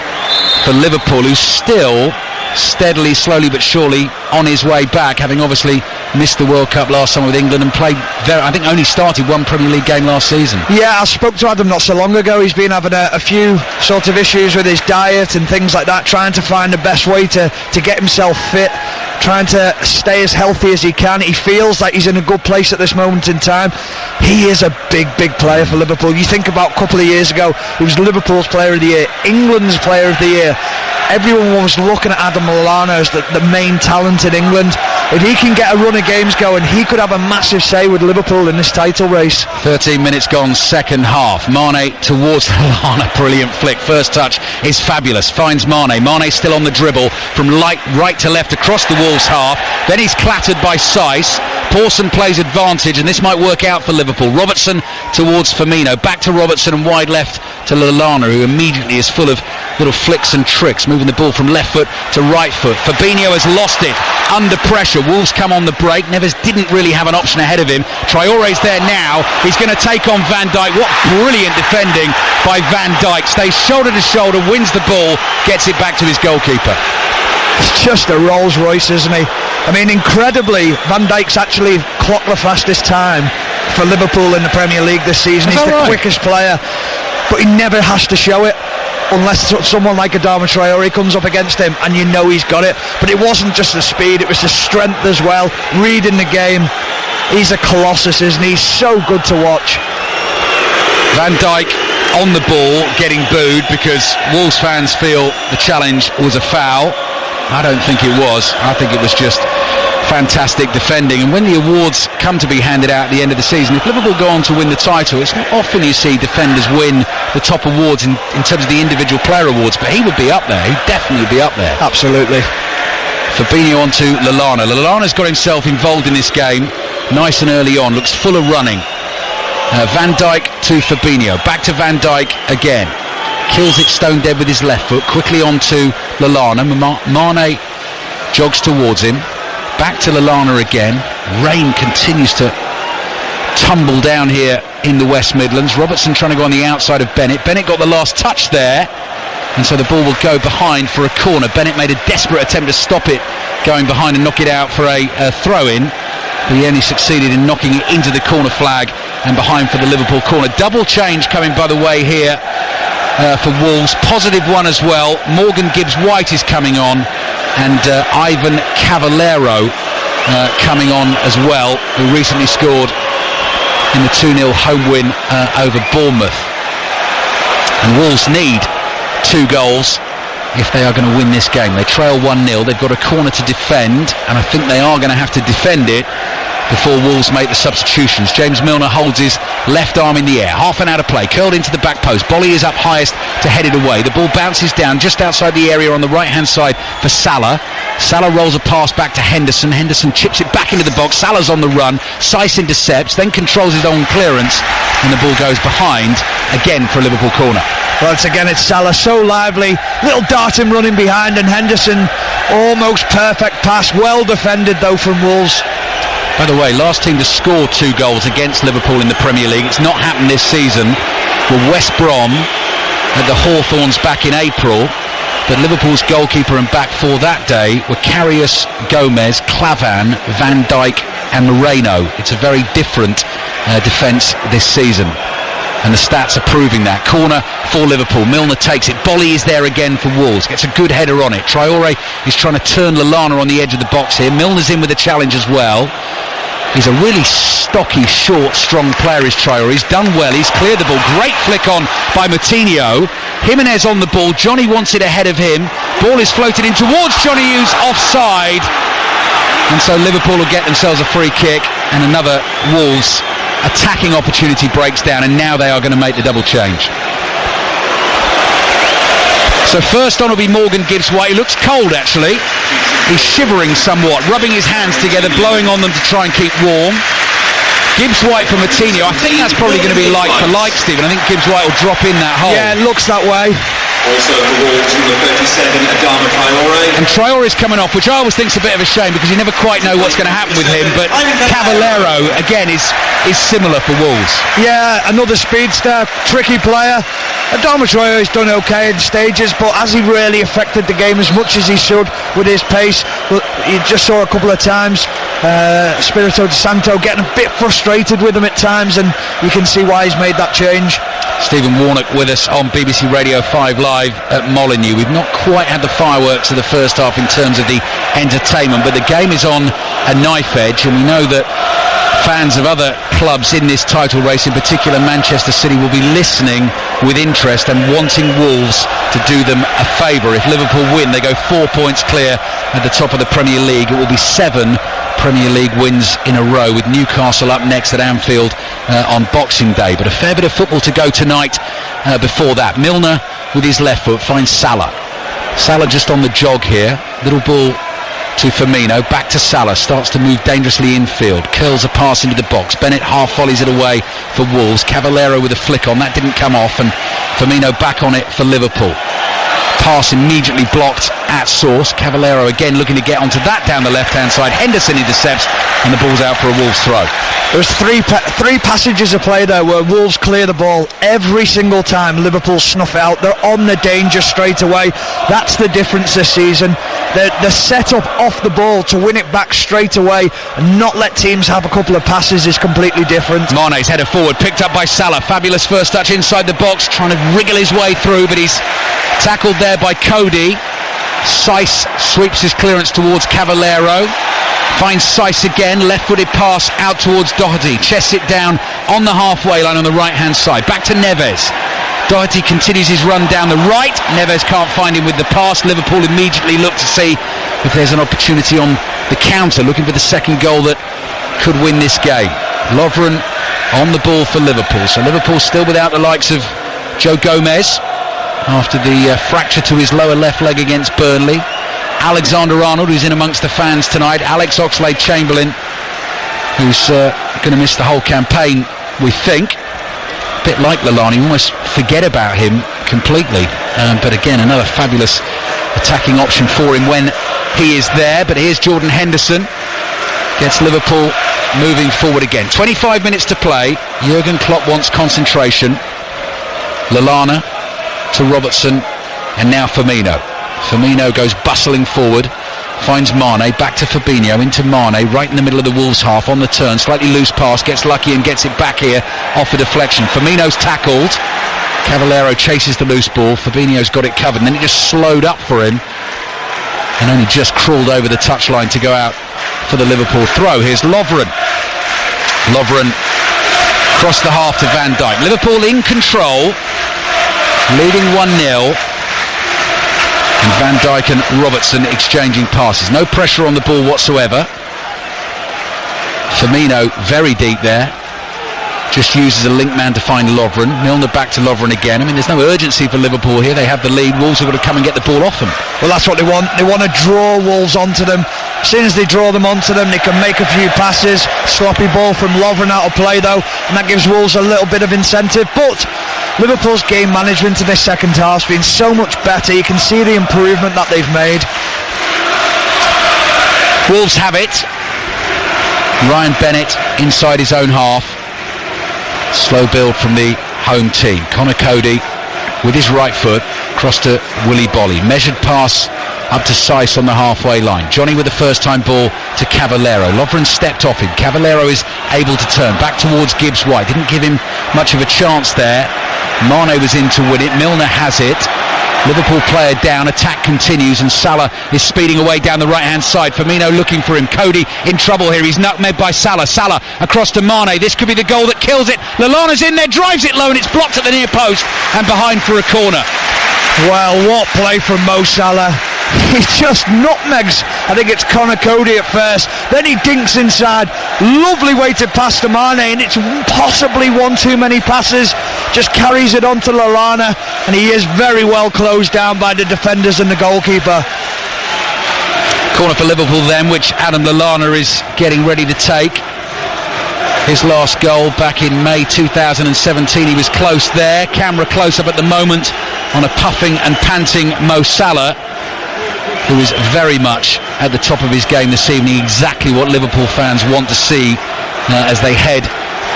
for Liverpool, who's still steadily, slowly but surely on his way back, having obviously missed the World Cup last summer with England and played there. I think only started 1 Premier League game last season. Yeah, I spoke to Adam not so long ago. He's been having a few sort of issues with his diet and things like that, trying to find the best way to get himself fit, trying to stay as healthy as he can. He feels like he's in a good place at this moment in time. He is a big player for Liverpool. You think about a couple of years ago, he was Liverpool's player of the year, England's player of the year. Everyone was looking at Adam Lallana as the main talent in England. If he can get a run of games going, he could have a massive say with Liverpool in this title race. 13 minutes gone, second half. Mane towards Lallana, brilliant flick. First touch is fabulous, finds Mane. Mane still on the dribble from right to left across the Wolves half. Then he's clattered by Saiss. Pawson plays advantage, and this might work out for Liverpool. Robertson towards Firmino. Back to Robertson and wide left to Lallana, who immediately is full of little flicks and tricks, moving the ball from left foot to right foot. Fabinho has lost it under pressure. Wolves come on the break. Neves didn't really have an option ahead of him. Traore's there now. He's going to take on Van Dijk. What brilliant defending by Van Dijk. Stays shoulder to shoulder, wins the ball, gets it back to his goalkeeper. It's just a Rolls Royce, isn't he? I mean, incredibly, Van Dijk's actually clocked the fastest time for Liverpool in the Premier League this season. He's the quickest player, but he never has to show it unless someone like Adama Traore comes up against him, and you know he's got it. But it wasn't just the speed, it was the strength as well, reading the game. He's a colossus, isn't he? He's so good to watch. Van Dijk on the ball, getting booed because Wolves fans feel the challenge was a foul. I don't think it was. I think it was just fantastic defending. And when the awards come to be handed out at the end of the season, if Liverpool go on to win the title, it's not often you see defenders win the top awards in terms of the individual player awards, but he would be up there. He'd definitely be up there. Absolutely. Fabinho on to Lallana. Lallana's got himself involved in this game nice and early on, looks full of running. Van Dijk to Fabinho. Back to Van Dijk again. Kills it stone dead with his left foot. Quickly on to Lallana. Mane jogs towards him. Back to Lallana again. Rain continues to tumble down here in the West Midlands. Robertson trying to go on the outside of Bennett. Bennett got the last touch there, and so the ball will go behind for a corner. Bennett made a desperate attempt to stop it going behind and knock it out for a throw-in, but he only succeeded in knocking it into the corner flag and behind for the Liverpool corner. Double change coming by the way here for Wolves. Positive one as well. Morgan Gibbs-White is coming on, and Ivan Cavallero coming on as well, who recently scored in the 2-0 home win over Bournemouth. And Wolves need 2 goals if they are going to win this game. They trail 1-0. They've got a corner to defend, and I think they are going to have to defend it before Wolves make the substitutions. James Milner holds his left arm in the air, half an hour to play, curled into the back post. Bolly is up highest to head it away. The ball bounces down just outside the area on the right hand side for Salah. Salah rolls a pass back to Henderson. Henderson chips it back into the box. Salah's on the run. Saiss intercepts, then controls his own clearance, and the ball goes behind again for a Liverpool corner. Once again, it's Salah, so lively, little darting running behind, and Henderson, almost perfect pass, well defended though from Wolves. By the way, last team to score 2 goals against Liverpool in the Premier League, it's not happened this season, were West Brom at the Hawthorns back in April, but Liverpool's goalkeeper and back for that day were Karius, Gomez, Clavan, Van Dijk and Moreno. It's a very different defence this season, and the stats are proving that. Corner for Liverpool. Milner takes it. Bolly is there again for Wolves. Gets a good header on it. Traore is trying to turn Lallana on the edge of the box here. Milner's in with a challenge as well. He's a really stocky, short, strong player, is Traore. He's done well. He's cleared the ball. Great flick on by Moutinho. Jimenez on the ball. Johnny wants it ahead of him. Ball is floated in towards Johnny, who's offside. And so Liverpool will get themselves a free kick, and another Wolves attacking opportunity breaks down, and now they are going to make the double change. So first on will be Morgan Gibbs-White. He looks cold actually. He's shivering somewhat, rubbing his hands together, blowing on them to try and keep warm. Gibbs-White for Moutinho. I think that's probably going to be like for like, Stephen. I think Gibbs-White will drop in that hole. Yeah, it looks that way. Also for Wolves, number 37, Adama Traore. And Traore's coming off, which I always think is a bit of a shame because you never quite know what's going to happen with him. But Cavallero, again, is similar for Wolves. Yeah, another speedster, tricky player. Adama Traore's done okay in stages, but has he really affected the game as much as he should with his pace? But you just saw a couple of times Spirito de Santo getting a bit frustrated with him at times, and you can see why he's made that change. Stephen Warnock with us on BBC Radio 5 Live at Molineux. We've not quite had the fireworks of the first half in terms of the entertainment, but the game is on a knife edge, and we know that fans of other clubs in this title race, in particular Manchester City, will be listening with interest and wanting Wolves to do them a favour. If Liverpool win, they go 4 points clear at the top of the Premier League. It will be 7 Premier League wins in a row, with Newcastle up next at Anfield on Boxing Day. But a fair bit of football to go tonight before that. Milner with his left foot finds Salah. Salah just on the jog here. Little ball to Firmino, back to Salah, starts to move dangerously infield, curls a pass into the box. Bennett half volleys it away for Wolves. Cavallero with a flick on, that didn't come off, and Firmino back on it for Liverpool. Pass immediately blocked at source. Cavallero again looking to get onto that down the left-hand side. Henderson intercepts, and the ball's out for a Wolves throw. There's three passages of play there where Wolves clear the ball every single time. Liverpool snuff it out. They're on the danger straight away. That's the difference this season. The set-up off the ball to win it back straight away and not let teams have a couple of passes is completely different. Mane's headed forward, picked up by Salah. Fabulous first touch inside the box, trying to wriggle his way through, but he's tackled there by Cody. Saiss sweeps his clearance towards Cavallero. Finds Saiss again, left-footed pass out towards Doherty. Chests it down on the halfway line on the right-hand side. Back to Neves. Doherty continues his run down the right. Neves can't find him with the pass. Liverpool immediately look to see if there's an opportunity on the counter, looking for the second goal that could win this game. Lovren on the ball for Liverpool. So Liverpool still without the likes of Joe Gomez after the fracture to his lower left leg against Burnley. Alexander-Arnold, who's in amongst the fans tonight. Alex Oxlade-Chamberlain, who's going to miss the whole campaign, we think. A bit like Lallana, you almost forget about him completely. But again, another fabulous attacking option for him when he is there. But here's Jordan Henderson. Gets Liverpool moving forward again. 25 minutes to play. Jurgen Klopp wants concentration. Lallana to Robertson, and now Firmino. Firmino goes bustling forward, finds Mane, back to Fabinho, into Mane, right in the middle of the Wolves half, on the turn, slightly loose pass, gets lucky and gets it back here, off a deflection. Firmino's tackled, Cavallero chases the loose ball, Fabinho's got it covered, and then it just slowed up for him, and only just crawled over the touchline to go out for the Liverpool throw. Here's Lovren. Lovren across the half to Van Dijk. Liverpool in control, leading 1-0. And Van Dijk and Robertson exchanging passes. No pressure on the ball whatsoever. Firmino very deep there. Just uses a link man to find Lovren. Milner back to Lovren again. I mean, there's no urgency for Liverpool here. They have the lead. Wolves have got to come and get the ball off them. Well, that's what they want. They want to draw Wolves onto them. As soon as they draw them onto them, they can make a few passes. Sloppy ball from Lovren out of play, though, and that gives Wolves a little bit of incentive. But Liverpool's game management in this second half has been so much better. You can see the improvement that they've made. Wolves have it. Ryan Bennett inside his own half. Slow build from the home team. Connor Cody with his right foot across to Willy Bolly. Measured pass up to Saiss on the halfway line. Johnny with the first time ball to Cavallero. Lovren stepped off him. Cavallero is able to turn back towards Gibbs White. Didn't give him much of a chance there. Mane was in to win it. Milner has it. Liverpool player down, attack continues, and Salah is speeding away down the right-hand side. Firmino looking for him. Cody in trouble here. He's nutmegged by Salah. Salah across to Mane. This could be the goal that kills it. Lallana's in there, drives it low, and it's blocked at the near post and behind for a corner. Well, what play from Mo Salah. He just nutmegs, I think it's Connor Cody at first, then he dinks inside, lovely weighted pass to Mane, and it's possibly one too many passes, just carries it on to Lallana, and he is very well closed down by the defenders and the goalkeeper. Corner for Liverpool then, which Adam Lallana is getting ready to take. His last goal back in May 2017, he was close there. Camera close up at the moment on a puffing and panting Mo Salah, who is very much at the top of his game this evening, exactly what Liverpool fans want to see as they head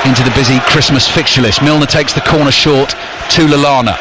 into the busy Christmas fixture list. Milner takes the corner short to Lallana.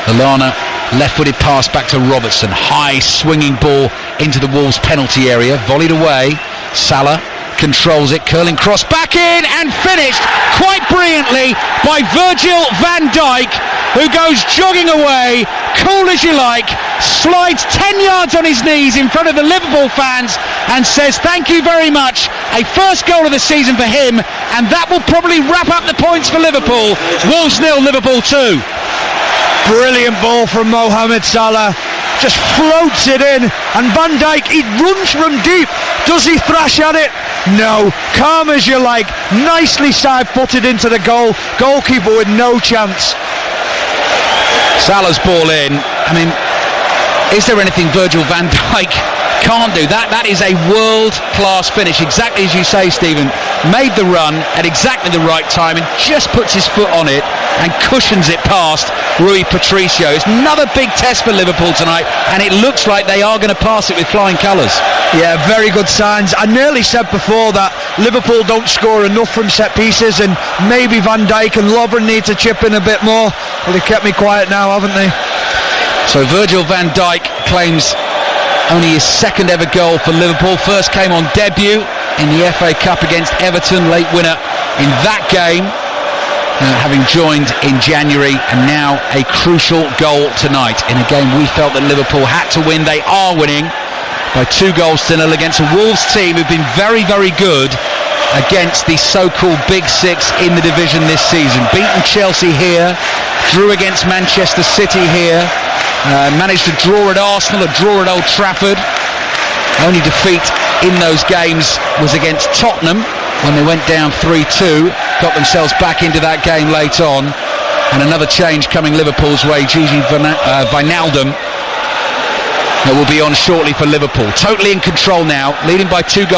Lallana, left-footed pass back to Robertson. High swinging ball into the Wolves penalty area, volleyed away. Salah controls it, curling cross back in and finished quite brilliantly by Virgil van Dijk, who goes jogging away, cool as you like, slides 10 yards on his knees in front of the Liverpool fans and says thank you very much. A first goal of the season for him, and that will probably wrap up the points for Liverpool. Wolves 0, Liverpool 2. Brilliant ball from Mohamed Salah, just floats it in, and Van Dijk, he runs from deep. Does he thrash at it? No, calm as you like, nicely side-footed into the goal, goalkeeper with no chance. Salah's ball in. I mean, is there anything Virgil van Dijk Can't do that. That is a world-class finish, exactly as you say, Stephen. Made the run at exactly the right time and just puts his foot on it and cushions it past Rui Patricio. It's another big test for Liverpool tonight, and it looks like they are going to pass it with flying colours. Yeah, very good signs. I nearly said before that Liverpool don't score enough from set pieces, and maybe Van Dijk and Lovren need to chip in a bit more. Well, they've kept me quiet now, haven't they? So Virgil van Dijk claims only his second ever goal for Liverpool. First came on debut in the FA Cup against Everton, late winner in that game, having joined in January, and now a crucial goal tonight in a game we felt that Liverpool had to win. They are winning by 2-0 against a Wolves team who've been very, very good against the so-called Big Six in the division this season. Beaten Chelsea here, drew against Manchester City here, managed to draw at Arsenal, a draw at Old Trafford. Only defeat in those games was against Tottenham when they went down 3-2, got themselves back into that game late on. And another change coming Liverpool's way. Gigi Wijnaldum will be on shortly for Liverpool. Totally in control now, leading by 2-0.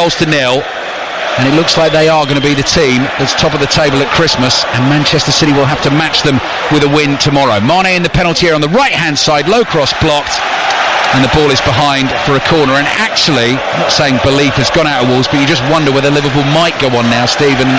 And it looks like they are going to be the team that's top of the table at Christmas, and Manchester City will have to match them with a win tomorrow. Mane in the penalty area on the right-hand side, low cross blocked, and the ball is behind for a corner. And actually, I'm not saying belief has gone out of Wolves, but you just wonder whether Liverpool might go on now, Steve, and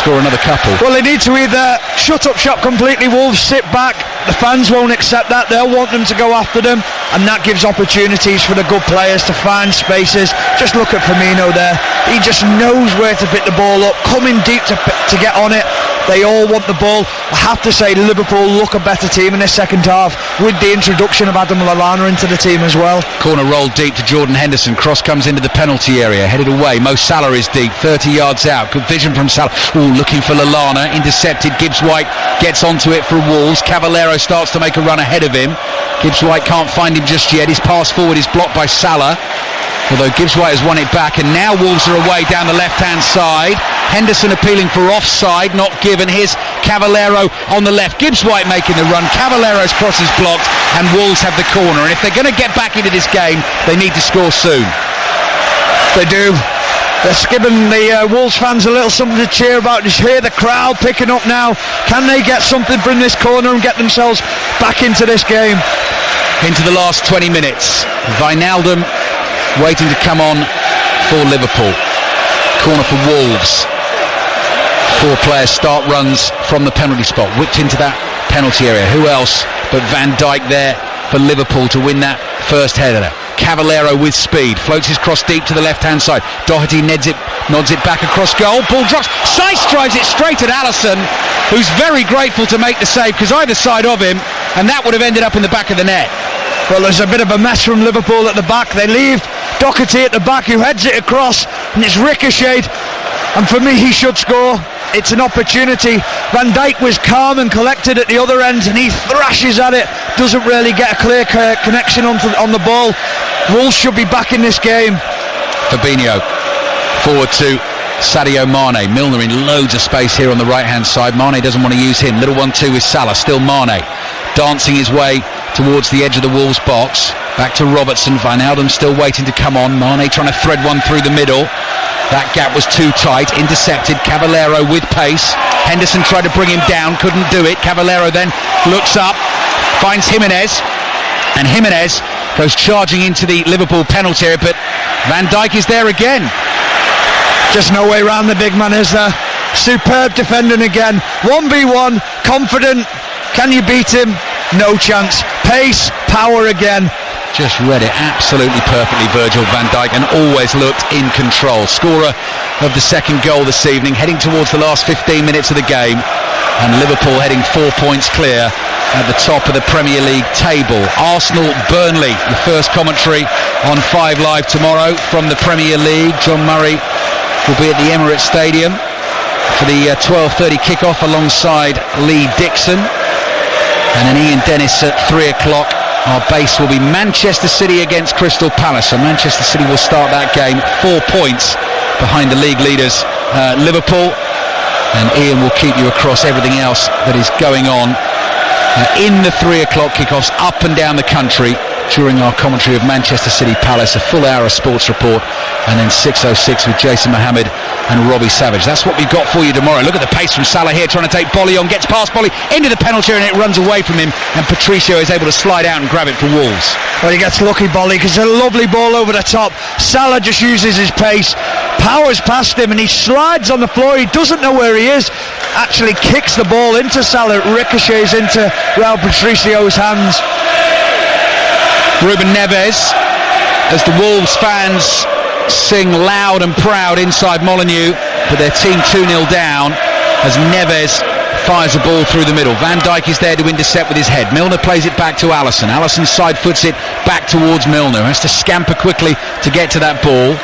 score another couple. Well, they need to either shut up shop completely, Wolves sit back. The fans won't accept that. They'll want them to go after them, and that gives opportunities for the good players to find spaces. Just look at Firmino there. He just knows where to pick the ball up, coming deep to get on it. They all want the ball. I have to say, Liverpool look a better team in this second half with the introduction of Adam Lallana into the team as well. Corner rolled deep to Jordan Henderson. Cross comes into the penalty area, headed away. Mo Salah is deep, 30 yards out. Good vision from Salah. Looking for Lallana, intercepted. Gibbs-White gets onto it for Wolves. Cavallero starts to make a run ahead of him. Gibbs-White can't find him just yet. His pass forward is blocked by Salah, although Gibbs-White has won it back, and now Wolves are away down the left-hand side. Henderson appealing for offside, not given. Here's Cavallero on the left. Gibbs-White making the run. Cavallero's cross is blocked, and Wolves have the corner. And if they're going to get back into this game, they need to score soon. They do. They're giving the Wolves fans a little something to cheer about. Just hear the crowd picking up now. Can they get something from this corner and get themselves back into this game? Into the last 20 minutes. Wijnaldum waiting to come on for Liverpool. Corner for Wolves. 4 players start runs from the penalty spot, whipped into that penalty area. Who else but Van Dijk there for Liverpool to win that first header. Cavallero with speed, floats his cross deep to the left-hand side. Doherty nods it back across goal. Ball drops. Seiss drives it straight at Alisson, who's very grateful to make the save, because either side of him, and that would have ended up in the back of the net. Well, there's a bit of a mess from Liverpool at the back. They leave Doherty at the back, who heads it across, and it's ricocheted. And for me, he should score. It's an opportunity. Van Dijk was calm and collected at the other end, and he thrashes at it. Doesn't really get a clear connection on the ball. Wolves should be back in this game. Fabinho forward to Sadio Mane. Milner in loads of space here on the right hand side. Mane doesn't want to use him. Little 1-2 with Salah. Still Mane dancing his way towards the edge of the Wolves box. Back to Robertson. Wijnaldum still waiting to come on. Mane trying to thread one through the middle. That gap was too tight. Intercepted. Cavallero with pace. Henderson tried to bring him down, couldn't do it. Cavallero then looks up, finds Jimenez, and Jimenez goes charging into the Liverpool penalty area, but Van Dijk is there again. Just no way around the big man, is there? Superb defending again. 1v1, confident. Can you beat him? No chance. Pace, power again. Just read it absolutely perfectly, Virgil van Dijk, and always looked in control. Scorer of the second goal this evening, heading towards the last 15 minutes of the game, and Liverpool heading 4 points clear at the top of the Premier League table. Arsenal, Burnley, the first commentary on 5 Live tomorrow from the Premier League. John Murray will be at the Emirates Stadium for the 12:30 kickoff alongside Lee Dixon, and then Ian Dennis at 3 o'clock. Our base will be Manchester City against Crystal Palace. So Manchester City will start that game 4 points behind the league leaders Liverpool, and Ian will keep you across everything else that is going on in the 3 o'clock kickoffs up and down the country during our commentary of Manchester City Palace, a full hour of sports report, and then 6:06 with Jason Mohammed and Robbie Savage. That's what we've got for you tomorrow. Look at the pace from Salah here, trying to take Bolly on, gets past Bolly into the penalty area, and it runs away from him, and Patricio is able to slide out and grab it for Wolves. Well, he gets lucky, Bolly, because it's a lovely ball over the top. Salah just uses his pace, powers past him, and he slides on the floor. He doesn't know where he is, actually kicks the ball into Salah, it ricochets into Raul Patricio's hands. Ruben Neves, as the Wolves fans sing loud and proud inside Molineux, but their team 2-0 down as Neves fires the ball through the middle. Van Dijk is there to intercept with his head. Milner plays it back to Alisson. Alisson side foots it back towards Milner. Has to scamper quickly to get to that ball.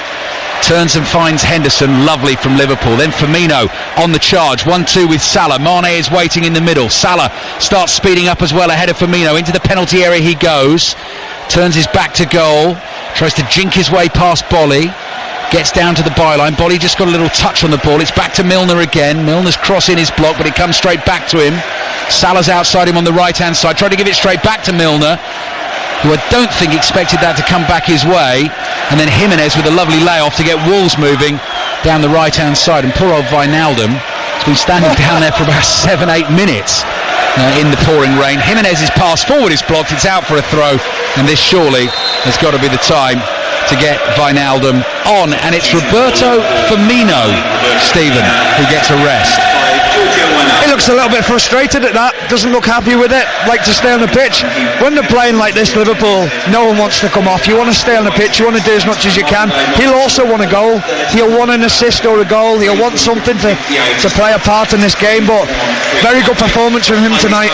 Turns and finds Henderson. Lovely from Liverpool. Then Firmino on the charge. 1-2 with Salah. Mane is waiting in the middle. Salah starts speeding up as well ahead of Firmino. Into the penalty area he goes. Turns his back to goal. Tries to jink his way past Bolly. Gets down to the byline. Bolly just got a little touch on the ball. It's back to Milner again. Milner's crossing his block, but it comes straight back to him. Salah's outside him on the right-hand side. Tried to give it straight back to Milner, who I don't think expected that to come back his way. And then Jimenez with a lovely layoff to get Wolves moving down the right-hand side. And poor old Wijnaldum has been standing down there for about 7-8 minutes in the pouring rain. Jimenez's pass forward is blocked. It's out for a throw. And this surely has got to be the time to get Wijnaldum on. And it's Roberto Firmino, Stephen, who gets a rest. He looks a little bit frustrated at that, doesn't look happy with it, like to stay on the pitch. When they're playing like this, Liverpool, no one wants to come off. You want to stay on the pitch, you want to do as much as you can. He'll also want a goal, he'll want an assist or a goal, he'll want something to play a part in this game, but very good performance from him tonight.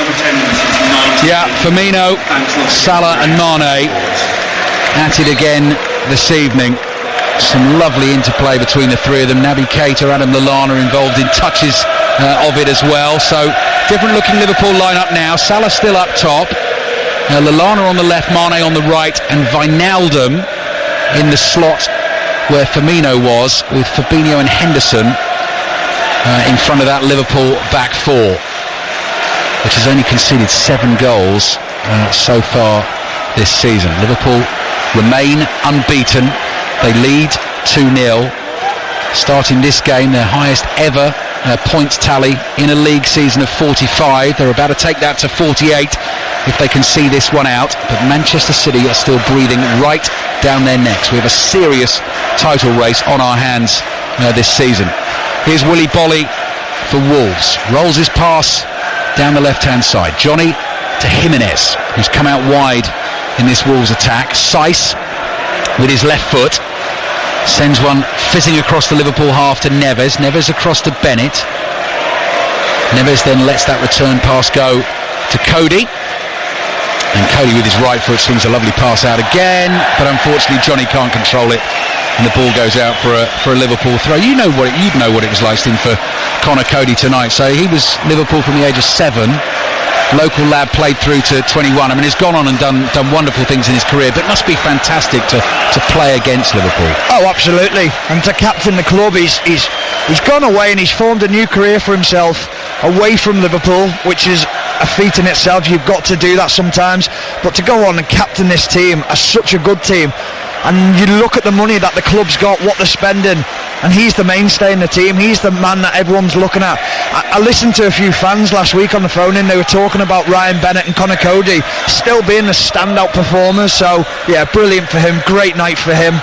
Yeah, Firmino, Salah and Mane at it again this evening. Some lovely interplay between the three of them. Naby Keita, Adam Lallana involved in touches of it as well. So different looking Liverpool lineup now. Salah still up top, Lallana on the left, Mane on the right, and Wijnaldum in the slot where Firmino was, with Fabinho and Henderson in front of that Liverpool back four, which has only conceded 7 goals so far this season. Liverpool remain unbeaten. They lead 2-0, starting this game their highest ever points tally in a league season of 45. They're about to take that to 48 if they can see this one out, but Manchester City are still breathing right down their necks. We have a serious title race on our hands this season. Here's Willy Bolly for Wolves. Rolls his pass down the left-hand side. Johnny to Jimenez, who's come out wide in this Wolves attack. Saiss with his left foot sends one fizzing across the Liverpool half to Neves. Neves across to Bennett. Neves then lets that return pass go to Cody. And Cody with his right foot swings a lovely pass out again, but unfortunately Johnny can't control it, and the ball goes out for a Liverpool throw. You'd know what it was like for Connor Cody tonight. So he was Liverpool from the age of 7. Local lad, played through to 21. I mean, he's gone on and done wonderful things in his career, but it must be fantastic to play against Liverpool. Oh, absolutely. And to captain the club, he's gone away and he's formed a new career for himself away from Liverpool, which is a feat in itself. You've got to do that sometimes, but to go on and captain this team, such a good team, and you look at the money that the club's got, what they're spending, and he's the mainstay in the team. He's the man that everyone's looking at. I listened to a few fans last week on the phone, and they were talking about Ryan Bennett and Connor Cody still being the standout performers. So yeah, brilliant for him, great night for him.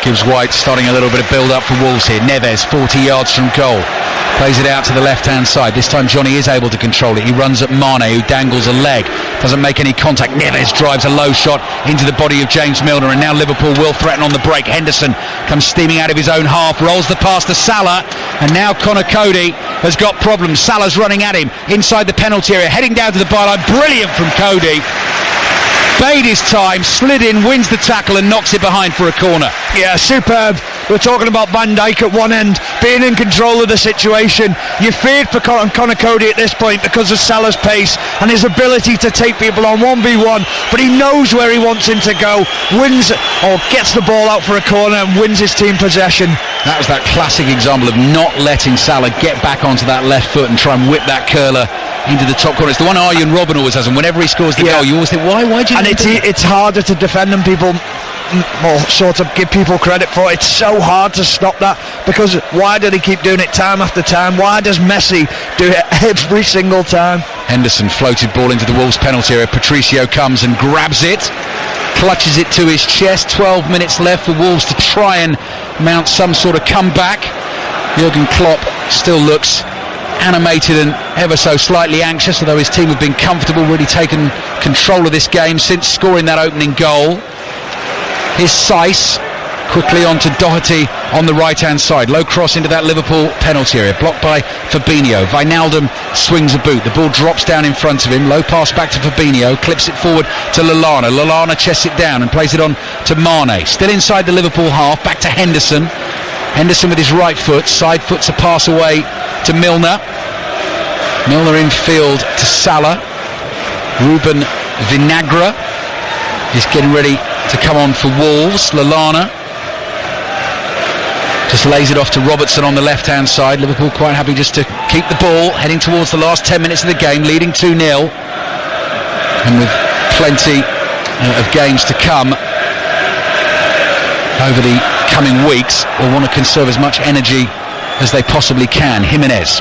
Gibbs White starting a little bit of build up for Wolves here. Neves 40 yards from goal, plays it out to the left hand side. This time Johnny is able to control it. He runs at Mane, who dangles a leg, doesn't make any contact. Neves drives a low shot into the body of James Milner, and now Liverpool will threaten on the break. Henderson comes steaming out of his own half, rolls the pass to Salah, and now Connor Cody has got problems. Salah's running at him inside the penalty area, heading down to the byline. Brilliant from Cody. Bade his time, slid in, wins the tackle and knocks it behind for a corner. Yeah, superb. We're talking about Van Dijk at one end, being in control of the situation. You feared for Connor Cody at this point because of Salah's pace and his ability to take people on 1v1, but he knows where he wants him to go, wins or gets the ball out for a corner and wins his team possession. That was that classic example of not letting Salah get back onto that left foot and try and whip that curler into the top corner. It's the one Arjen Robben always has, and whenever he scores the goal, you always think, why do you? And it's harder to defend than people sort of give people credit for. It's so hard to stop that, because why do they keep doing it time after time? Why does Messi do it every single time? Henderson floated ball into the Wolves penalty area. Patricio comes and grabs it, clutches it to his chest. 12 minutes left for Wolves to try and mount some sort of comeback. Jurgen Klopp still looks animated and ever so slightly anxious, although his team have been comfortable, really taken control of this game since scoring that opening goal. Here's Saiss quickly onto Doherty on the right hand side. Low cross into that Liverpool penalty area, blocked by Fabinho. Wijnaldum swings a boot, the ball drops down in front of him. Low pass back to Fabinho, clips it forward to Lallana chests it down and plays it on to Mane. Still inside the Liverpool half, back to Henderson with his right foot, side foots a pass away to Milner in field to Salah. Ruben Vinagre is getting ready to come on for Wolves. Lallana just lays it off to Robertson on the left hand side. Liverpool quite happy just to keep the ball, heading towards the last 10 minutes of the game, leading 2-0, and with plenty of games to come over the coming weeks, will want to conserve as much energy as they possibly can. Jimenez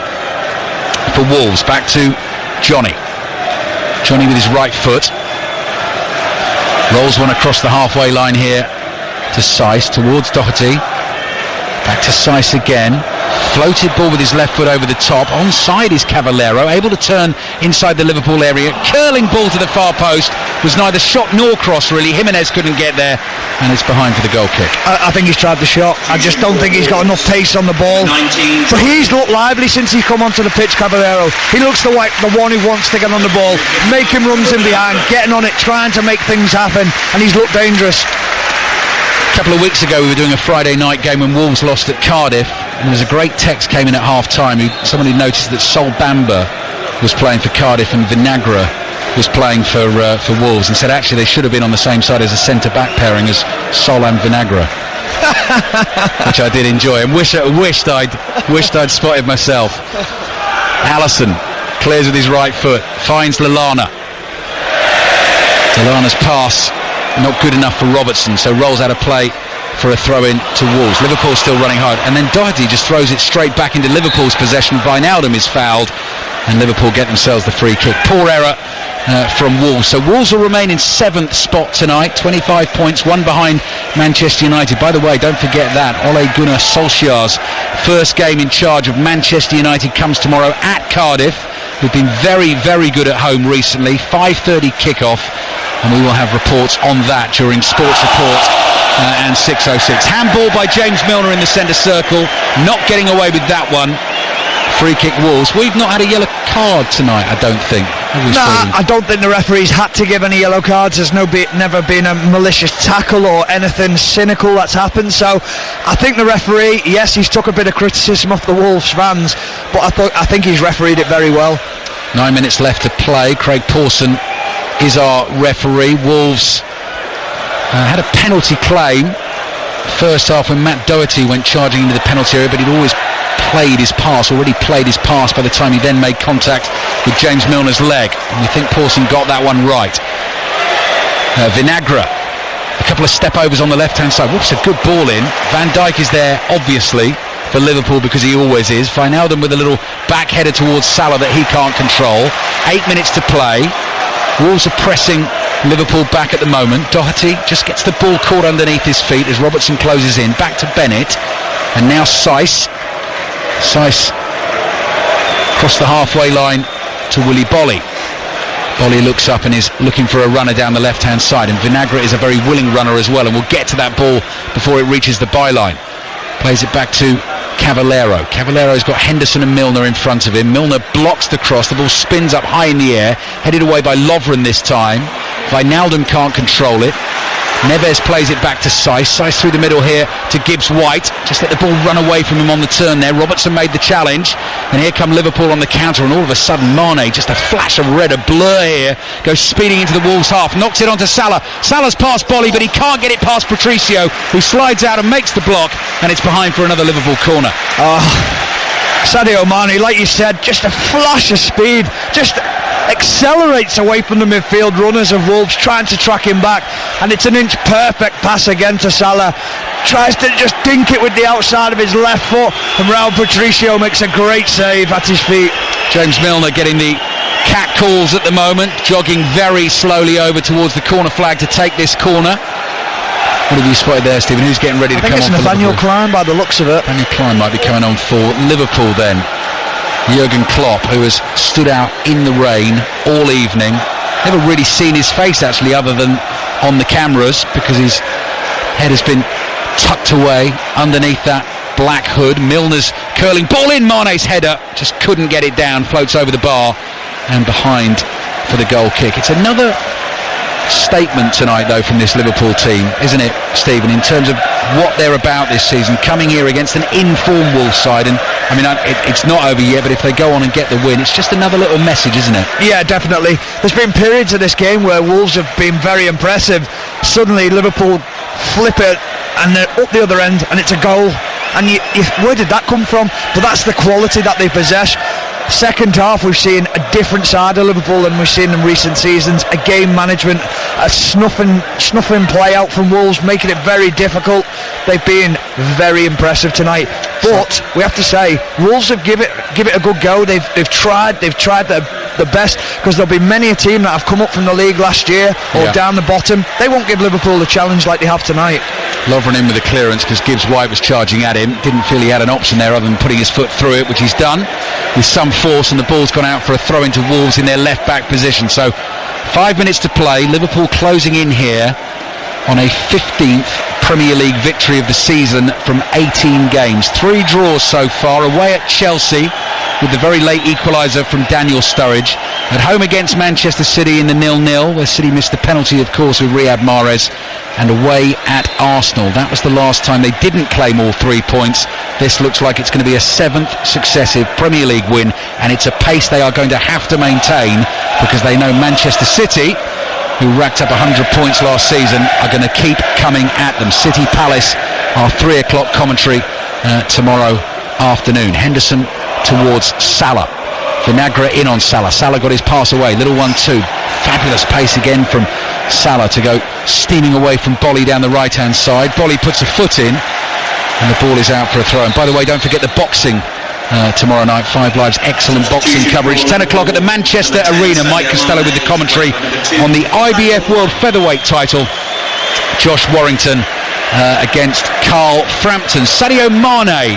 for Wolves, back to Johnny with his right foot, rolls one across the halfway line here to Saiss, towards Doherty, back to Saiss again, floated ball with his left foot over the top. Onside is Cavallero, able to turn inside the Liverpool area, curling ball to the far post, was neither shot nor cross really. Jimenez couldn't get there, and it's behind for the goal kick. I think he's tried the shot. I just don't think he's got enough pace on the ball. But he's looked lively since he's come onto the pitch, Cavallero. He looks the one who wants to get on the ball, making runs in behind, getting on it, trying to make things happen, and he's looked dangerous. A couple of weeks ago we were doing a Friday night game when Wolves lost at Cardiff, and there was a great text came in at half time. Someone who noticed that Sol Bamba was playing for Cardiff and Vinagre was playing for Wolves, and said actually they should have been on the same side as a centre back pairing as Sol and Vinagre. Which I did enjoy, and wished I'd spotted myself. Alisson clears with his right foot, finds Lallana's pass not good enough for Robertson, so rolls out of play for a throw-in to Wolves. Liverpool still running hard, and then Doherty just throws it straight back into Liverpool's possession. Wijnaldum is fouled, and Liverpool get themselves the free kick. Poor error from Wolves. So Wolves will remain in 7th spot tonight, 25 points, one behind Manchester United. By the way, don't forget that Ole Gunnar Solskjaer's first game in charge of Manchester United comes tomorrow at Cardiff. We've been very, very good at home recently. 5:30 kickoff, and we will have reports on that during Sports Report and 6:06. Handball by James Milner in the centre circle, not getting away with that one. Free kick Wolves. We've not had a yellow card tonight, I don't think. I don't think the referees had to give any yellow cards. There's never been a malicious tackle or anything cynical that's happened. So I think the referee, yes, he's took a bit of criticism off the Wolves fans, but I think he's refereed it very well. 9 minutes left to play. Craig Pawson is our referee. Wolves had a penalty claim first half when Matt Doherty went charging into the penalty area, but he'd already played his pass by the time he then made contact with James Milner's leg, and we think Pawson got that one right. Vinagre, a couple of step overs on the left hand side. Whoops, a good ball in. Van Dijk is there obviously for Liverpool, because he always is. Wijnaldum with a little back header towards Salah that he can't control. 8 minutes to play. Wolves are pressing Liverpool back at the moment. Doherty just gets the ball caught underneath his feet as Robertson closes in. Back to Bennett, and now Saiss across the halfway line to Willy Bolly. Bolly looks up and is looking for a runner down the left hand side, and Vinagre is a very willing runner as well, and will get to that ball before it reaches the byline. Plays it back to Cavallero. Cavallero's got Henderson and Milner in front of him. Milner blocks the cross, the ball spins up high in the air, headed away by Lovren this time. Wijnaldum can't control it. Neves plays it back to Saiss. Saiss through the middle here to Gibbs-White. Just let the ball run away from him on the turn there. Robertson made the challenge, and here come Liverpool on the counter, and all of a sudden Mane, just a flash of red, a blur here, goes speeding into the Wolves half, knocks it onto Salah. Salah's past Bolly, but he can't get it past Patricio, who slides out and makes the block, and it's behind for another Liverpool corner. Sadio Mane, like you said, just a flash of speed, just accelerates away from the midfield runners of Wolves, trying to track him back, and it's an inch perfect pass again to Salah. Tries to just dink it with the outside of his left foot, and Raul Patricio makes a great save at his feet. James Milner getting the cat calls at the moment, jogging very slowly over towards the corner flag to take this corner. What have you spotted there, Stephen? Who's getting ready to come on? I think it's Nathaniel Klein by the looks of it. Nathaniel Klein might be coming on for Liverpool then. Jurgen Klopp, who has stood out in the rain all evening. Never really seen his face actually, other than on the cameras, because his head has been tucked away underneath that black hood. Milner's curling ball in, Mane's header just couldn't get it down, floats over the bar and behind for the goal kick. It's another statement tonight though from this Liverpool team, isn't it, Stephen, in terms of what they're about this season, coming here against an in-form Wolves side. And I mean, it's not over yet, but if they go on and get the win, it's just another little message, isn't it? Yeah, definitely. There's been periods of this game where Wolves have been very impressive. Suddenly Liverpool flip it and they're up the other end and it's a goal, and where did that come from? But that's the quality that they possess. Second half, we've seen a different side of Liverpool than we've seen in recent seasons. A game management, a snuffing play out from Wolves, making it very difficult. They've been very impressive tonight. But we have to say, Wolves have give it a good go. They've tried the best, because there'll be many a team that have come up from the league last year or down the bottom. They won't give Liverpool a challenge like they have tonight. Lovren in with a clearance because Gibbs-White was charging at him. Didn't feel he had an option there other than putting his foot through it, which he's done with some force, and the ball's gone out for a throw into Wolves in their left back position. So 5 minutes to play. Liverpool closing in here on a 15th Premier League victory of the season from 18 games. 3 draws so far, away at Chelsea with the very late equaliser from Daniel Sturridge, at home against Manchester City in the 0-0, where City missed the penalty of course with Riyad Mahrez, and away at Arsenal. That was the last time they didn't claim all 3 points. This looks like it's going to be a 7th successive Premier League win, and it's a pace they are going to have to maintain, because they know Manchester City, who racked up 100 points last season, are going to keep coming at them. City Palace, our 3 o'clock commentary tomorrow afternoon. Henderson towards Salah. Vinagre in on Salah. Salah got his pass away. Little 1-2. Fabulous pace again from Salah to go steaming away from Bolly down the right hand side. Bolly puts a foot in and the ball is out for a throw. And by the way, don't forget the boxing tomorrow night. 5 Live's excellent boxing coverage. 10 o'clock at the Manchester Arena. Mike Costello with the commentary on the IBF World Featherweight title. Josh Warrington against Carl Frampton. Sadio Mane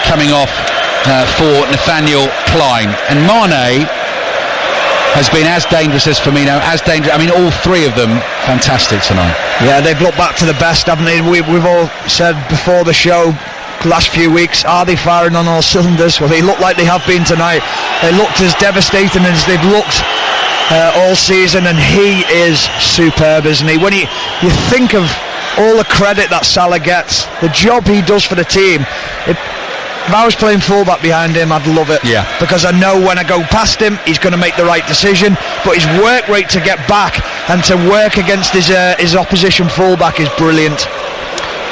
coming off for Nathaniel Klein. And Mane has been as dangerous as Firmino, as dangerous. I mean, all 3 of them fantastic tonight. Yeah, they've looked back to the best, haven't they? We've all said before the show, last few weeks, are they firing on all cylinders? Well, they look like they have been tonight. They looked as devastating as they've looked all season, and he is superb, isn't he? When you think of all the credit that Salah gets, the job he does for the team, if I was playing fullback behind him, I'd love it. Yeah. Because I know when I go past him, he's going to make the right decision. But his work rate to get back and to work against his opposition fullback is brilliant.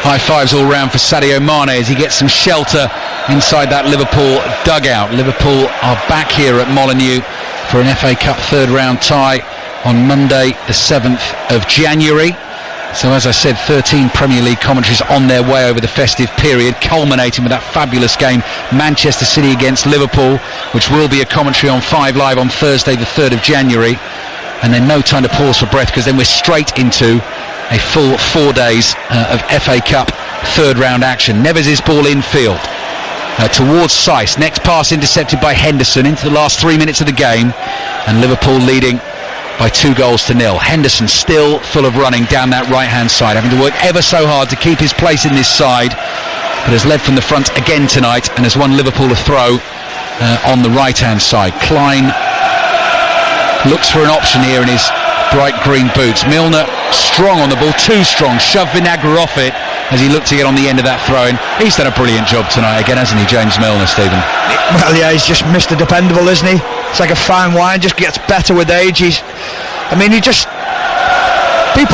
High fives all round for Sadio Mane as he gets some shelter inside that Liverpool dugout. Liverpool are back here at Molineux for an FA Cup 3rd round tie on Monday the 7th of January. So as I said, 13 Premier League commentaries on their way over the festive period, culminating with that fabulous game, Manchester City against Liverpool, which will be a commentary on 5 Live on Thursday the 3rd of January. And then no time to pause for breath, because then we're straight into a full 4 days of FA Cup 3rd round action. Neves' ball infield towards Seiss. Next pass intercepted by Henderson into the last 3 minutes of the game, and Liverpool leading by 2-0. Henderson still full of running down that right hand side, having to work ever so hard to keep his place in this side, but has led from the front again tonight and has won Liverpool a throw on the right hand side. Klein looks for an option here in his bright green boots. Milner strong on the ball, too strong, shoved Vinagre off it as he looked to get on the end of that throw-in. He's done a brilliant job tonight again, hasn't he, James Milner, Stephen? Well, yeah, he's just Mr. Dependable, isn't he? It's like a fine wine, just gets better with age. People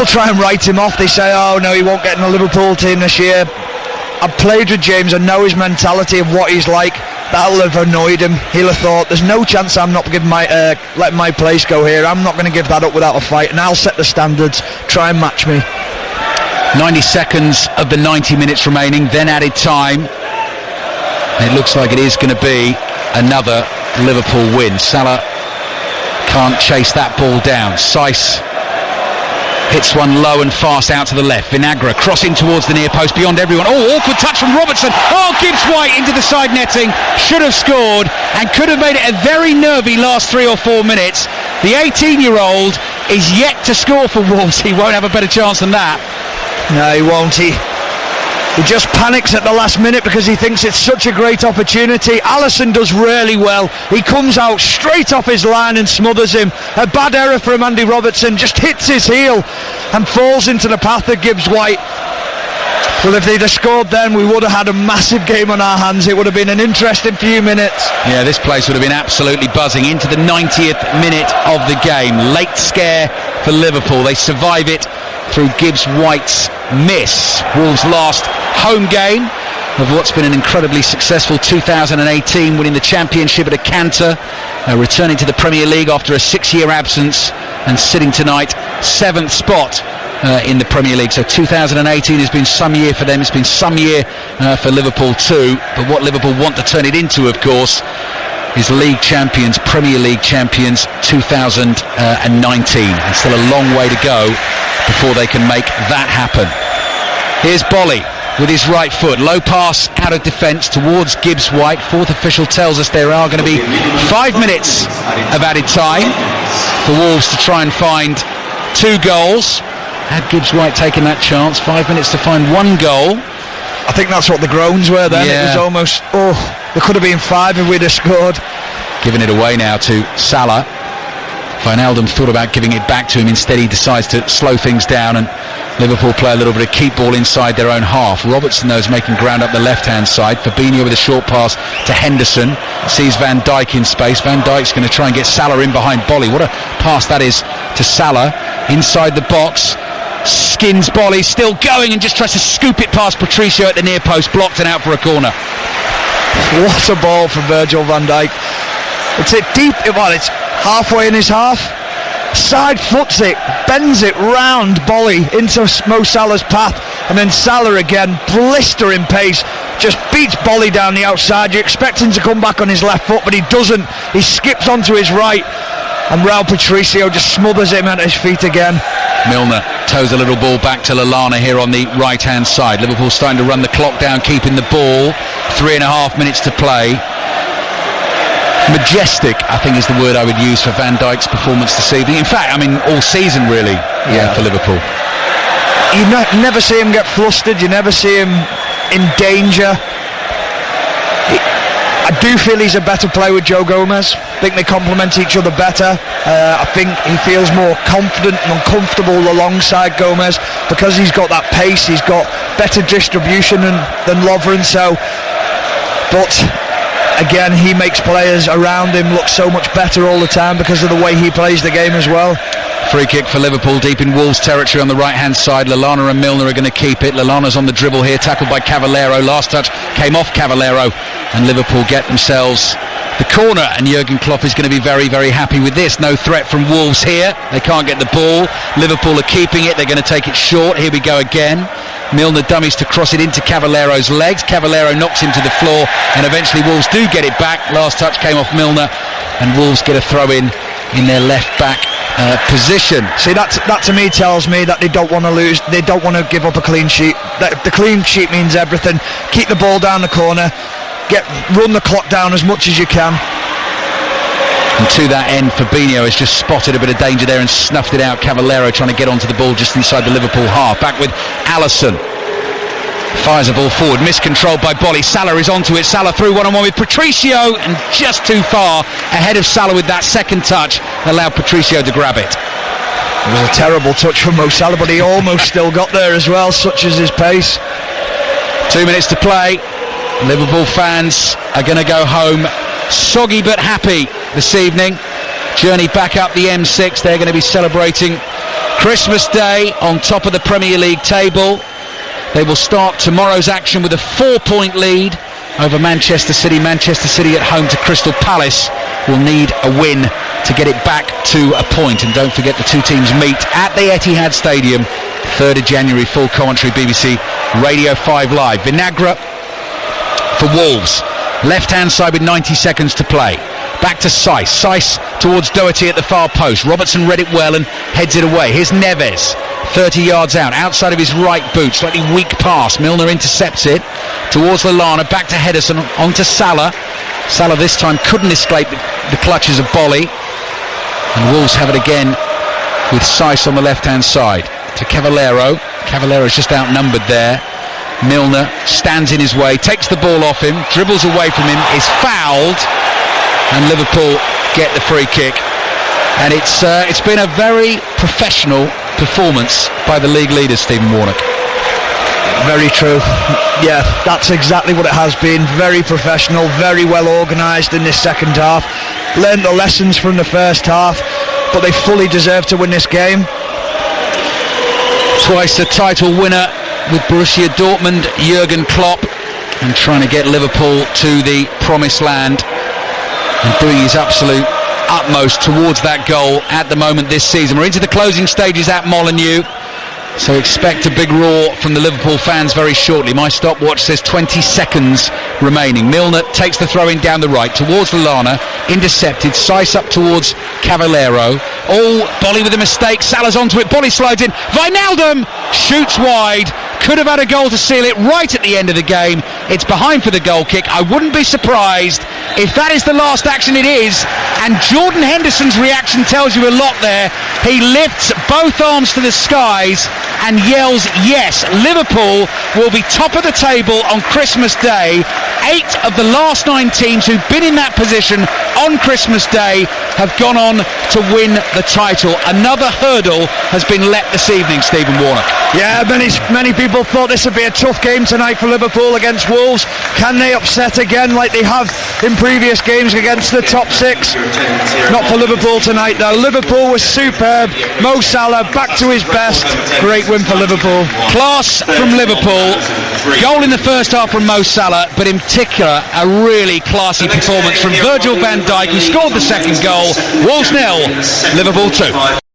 try and write him off. They say, oh no, he won't get in the Liverpool team this year. I've played with James, I know his mentality of what he's like. that'll have annoyed him. He'll have thought, there's no chance I'm not giving letting my place go here. I'm not going to give that up without a fight, and I'll set the standards, try and match me. 90 seconds of the 90 minutes remaining, then added time. It looks like it is going to be another Liverpool win. Salah can't chase that ball down. Saiss hits one low and fast out to the left. Vinagre crossing towards the near post beyond everyone. Oh, awkward touch from Robertson. Oh, Gibbs-White into the side netting. Should have scored and could have made it a very nervy last 3 or 4 minutes. The 18-year-old is yet to score for Wolves. He won't have a better chance than that. No, he won't. He just panics at the last minute because he thinks it's such a great opportunity. Alisson does really well. He comes out straight off his line and smothers him. A bad error from Andy Robertson, just hits his heel and falls into the path of Gibbs-White. Well, if they'd have scored then, we would have had a massive game on our hands. It would have been an interesting few minutes. Yeah, this place would have been absolutely buzzing. Into the 90th minute of the game. Late scare for Liverpool. They survive it through Gibbs-White's miss. Wolves' last home game of what's been an incredibly successful 2018, winning the championship at a canter, returning to the Premier League after a 6-year absence, and sitting tonight 7th spot in the Premier League. So 2018 has been some year for them. It's been some year for Liverpool too. But what Liverpool want to turn it into, of course, is League champions, Premier League champions 2019. And still a long way to go before they can make that happen. Here's Bolly with his right foot. Low pass out of defence towards Gibbs-White. Fourth official tells us there are going to be 5 minutes of added time for Wolves to try and find 2 goals. Had Gibbs-White taken that chance, 5 minutes to find 1 goal. I think that's what the groans were then. Yeah. It was almost, there could have been 5 if we'd have scored. Giving it away now to Salah. Wijnaldum thought about giving it back to him. Instead he decides to slow things down, and Liverpool play a little bit of keep ball inside their own half. Robertson, though, is making ground up the left-hand side. Fabinho with a short pass to Henderson. Sees Van Dijk in space. Van Dijk's going to try and get Salah in behind Bolly. What a pass that is to Salah. Inside the box. Skins Bolly, still going, and just tries to scoop it past Patricio at the near post. Blocked and out for a corner. What a ball from Virgil van Dijk. It's it deep, well, it's halfway in his half. Side foots it, bends it round Bolly into Mo Salah's path, and then Salah again, blistering pace, just beats Bolly down the outside. You expect him to come back on his left foot, but he doesn't. He skips onto his right, and Raul Patricio just smothers him at his feet again. Milner toes a little ball back to Lallana here on the right hand side. Liverpool starting to run the clock down, keeping the ball. 3.5 minutes to play. Majestic, I think, is the word I would use for Van Dijk's performance this evening. In fact, I mean, all season really, for Liverpool. You never see him get flustered. You never see him in danger. I do feel he's a better player with Joe Gomez. I think they complement each other better. I think he feels more confident and comfortable alongside Gomez because he's got that pace. He's got better distribution than Lovren. So, but again, he makes players around him look so much better all the time because of the way he plays the game as well. Free kick for Liverpool deep in Wolves territory on the right hand side. Lallana and Milner are going to keep it. Lallana's on the dribble here, tackled by Cavallero. Last touch came off Cavallero, and Liverpool get themselves the corner, and Jurgen Klopp is going to be very, very happy with this. No threat from Wolves here. They can't get the ball. Liverpool are keeping it. They're going to take it short. Here we go again. Milner dummies to cross it into Cavallero's legs. Cavallero knocks him to the floor, and eventually Wolves do get it back. Last touch came off Milner, and Wolves get a throw in their left back position. See, that to me tells me that they don't want to lose. They don't want to give up a clean sheet. The clean sheet means everything. Keep the ball down the corner. Run the clock down as much as you can. And to that end, Fabinho has just spotted a bit of danger there and snuffed it out. Cavallero trying to get onto the ball just inside the Liverpool half. Back with Alisson. Fires a ball forward, miscontrolled by Bolly. Salah is onto it. Salah through one-on-one with Patricio, and just too far ahead of Salah with that second touch. Allowed Patricio to grab it. It was a terrible touch from Mo Salah, but he almost still got there as well, such is his pace. 2 minutes to play. Liverpool fans are going to go home soggy but happy this evening. Journey back up the M6. They're going to be celebrating Christmas Day on top of the Premier League table. They will start tomorrow's action with a 4-point lead over Manchester City. Manchester City at home to Crystal Palace will need a win to get it back to a point. And don't forget, the two teams meet at the Etihad Stadium 3rd of January. Full commentary, BBC Radio 5 Live. Vinagre for Wolves, left hand side with 90 seconds to play. Back to Saiss towards Doherty at the far post. Robertson read it well and heads it away. Here's Neves, 30 yards out, outside of his right boot, slightly weak pass. Milner intercepts it towards Lallana, back to Henderson, onto Salah. Salah this time couldn't escape the clutches of Bolly, and Wolves have it again with Saiss on the left hand side to Cavallero. Cavallero's just outnumbered there. Milner stands in his way, takes the ball off him, dribbles away from him, is fouled, and Liverpool get the free kick. And it's been a very professional performance by the league leaders, Stephen Warnock. Very true. Yeah, that's exactly what it has been. Very professional, very well organised in this second half. Learned the lessons from the first half, but they fully deserve to win this game. Twice a title winner with Borussia Dortmund, Jurgen Klopp, and trying to get Liverpool to the promised land and doing his absolute utmost towards that goal at the moment this season. We're into the closing stages at Molineux, so expect a big roar from the Liverpool fans very shortly. My stopwatch says 20 seconds remaining. Milner takes the throw in down the right towards Lallana, intercepted. Saiss up towards Cavallero. Bolly with a mistake. Salah's onto it. Bolly slides in. Wijnaldum shoots wide. Could have had a goal to seal it right at the end of the game. It's behind for the goal kick. I wouldn't be surprised if that is the last action. It is, and Jordan Henderson's reaction tells you a lot there. He lifts both arms to the skies and yells yes. Liverpool will be top of the table on Christmas Day. 8 of the last 9 teams who've been in that position on Christmas Day have gone on to win the title. Another hurdle has been leapt this evening, Stephen Warnock. Yeah, many people thought this would be a tough game tonight for Liverpool against Wolves. Can they upset again like they have in previous games against the top 6? Not for Liverpool tonight though. Liverpool was superb. Mo Salah back to his best. Great win for Liverpool. Class from Liverpool. Goal in the first half from Mo Salah, but in particular a really classy performance from Virgil van Dijk, who scored the second goal. Wolves 0, Liverpool 2.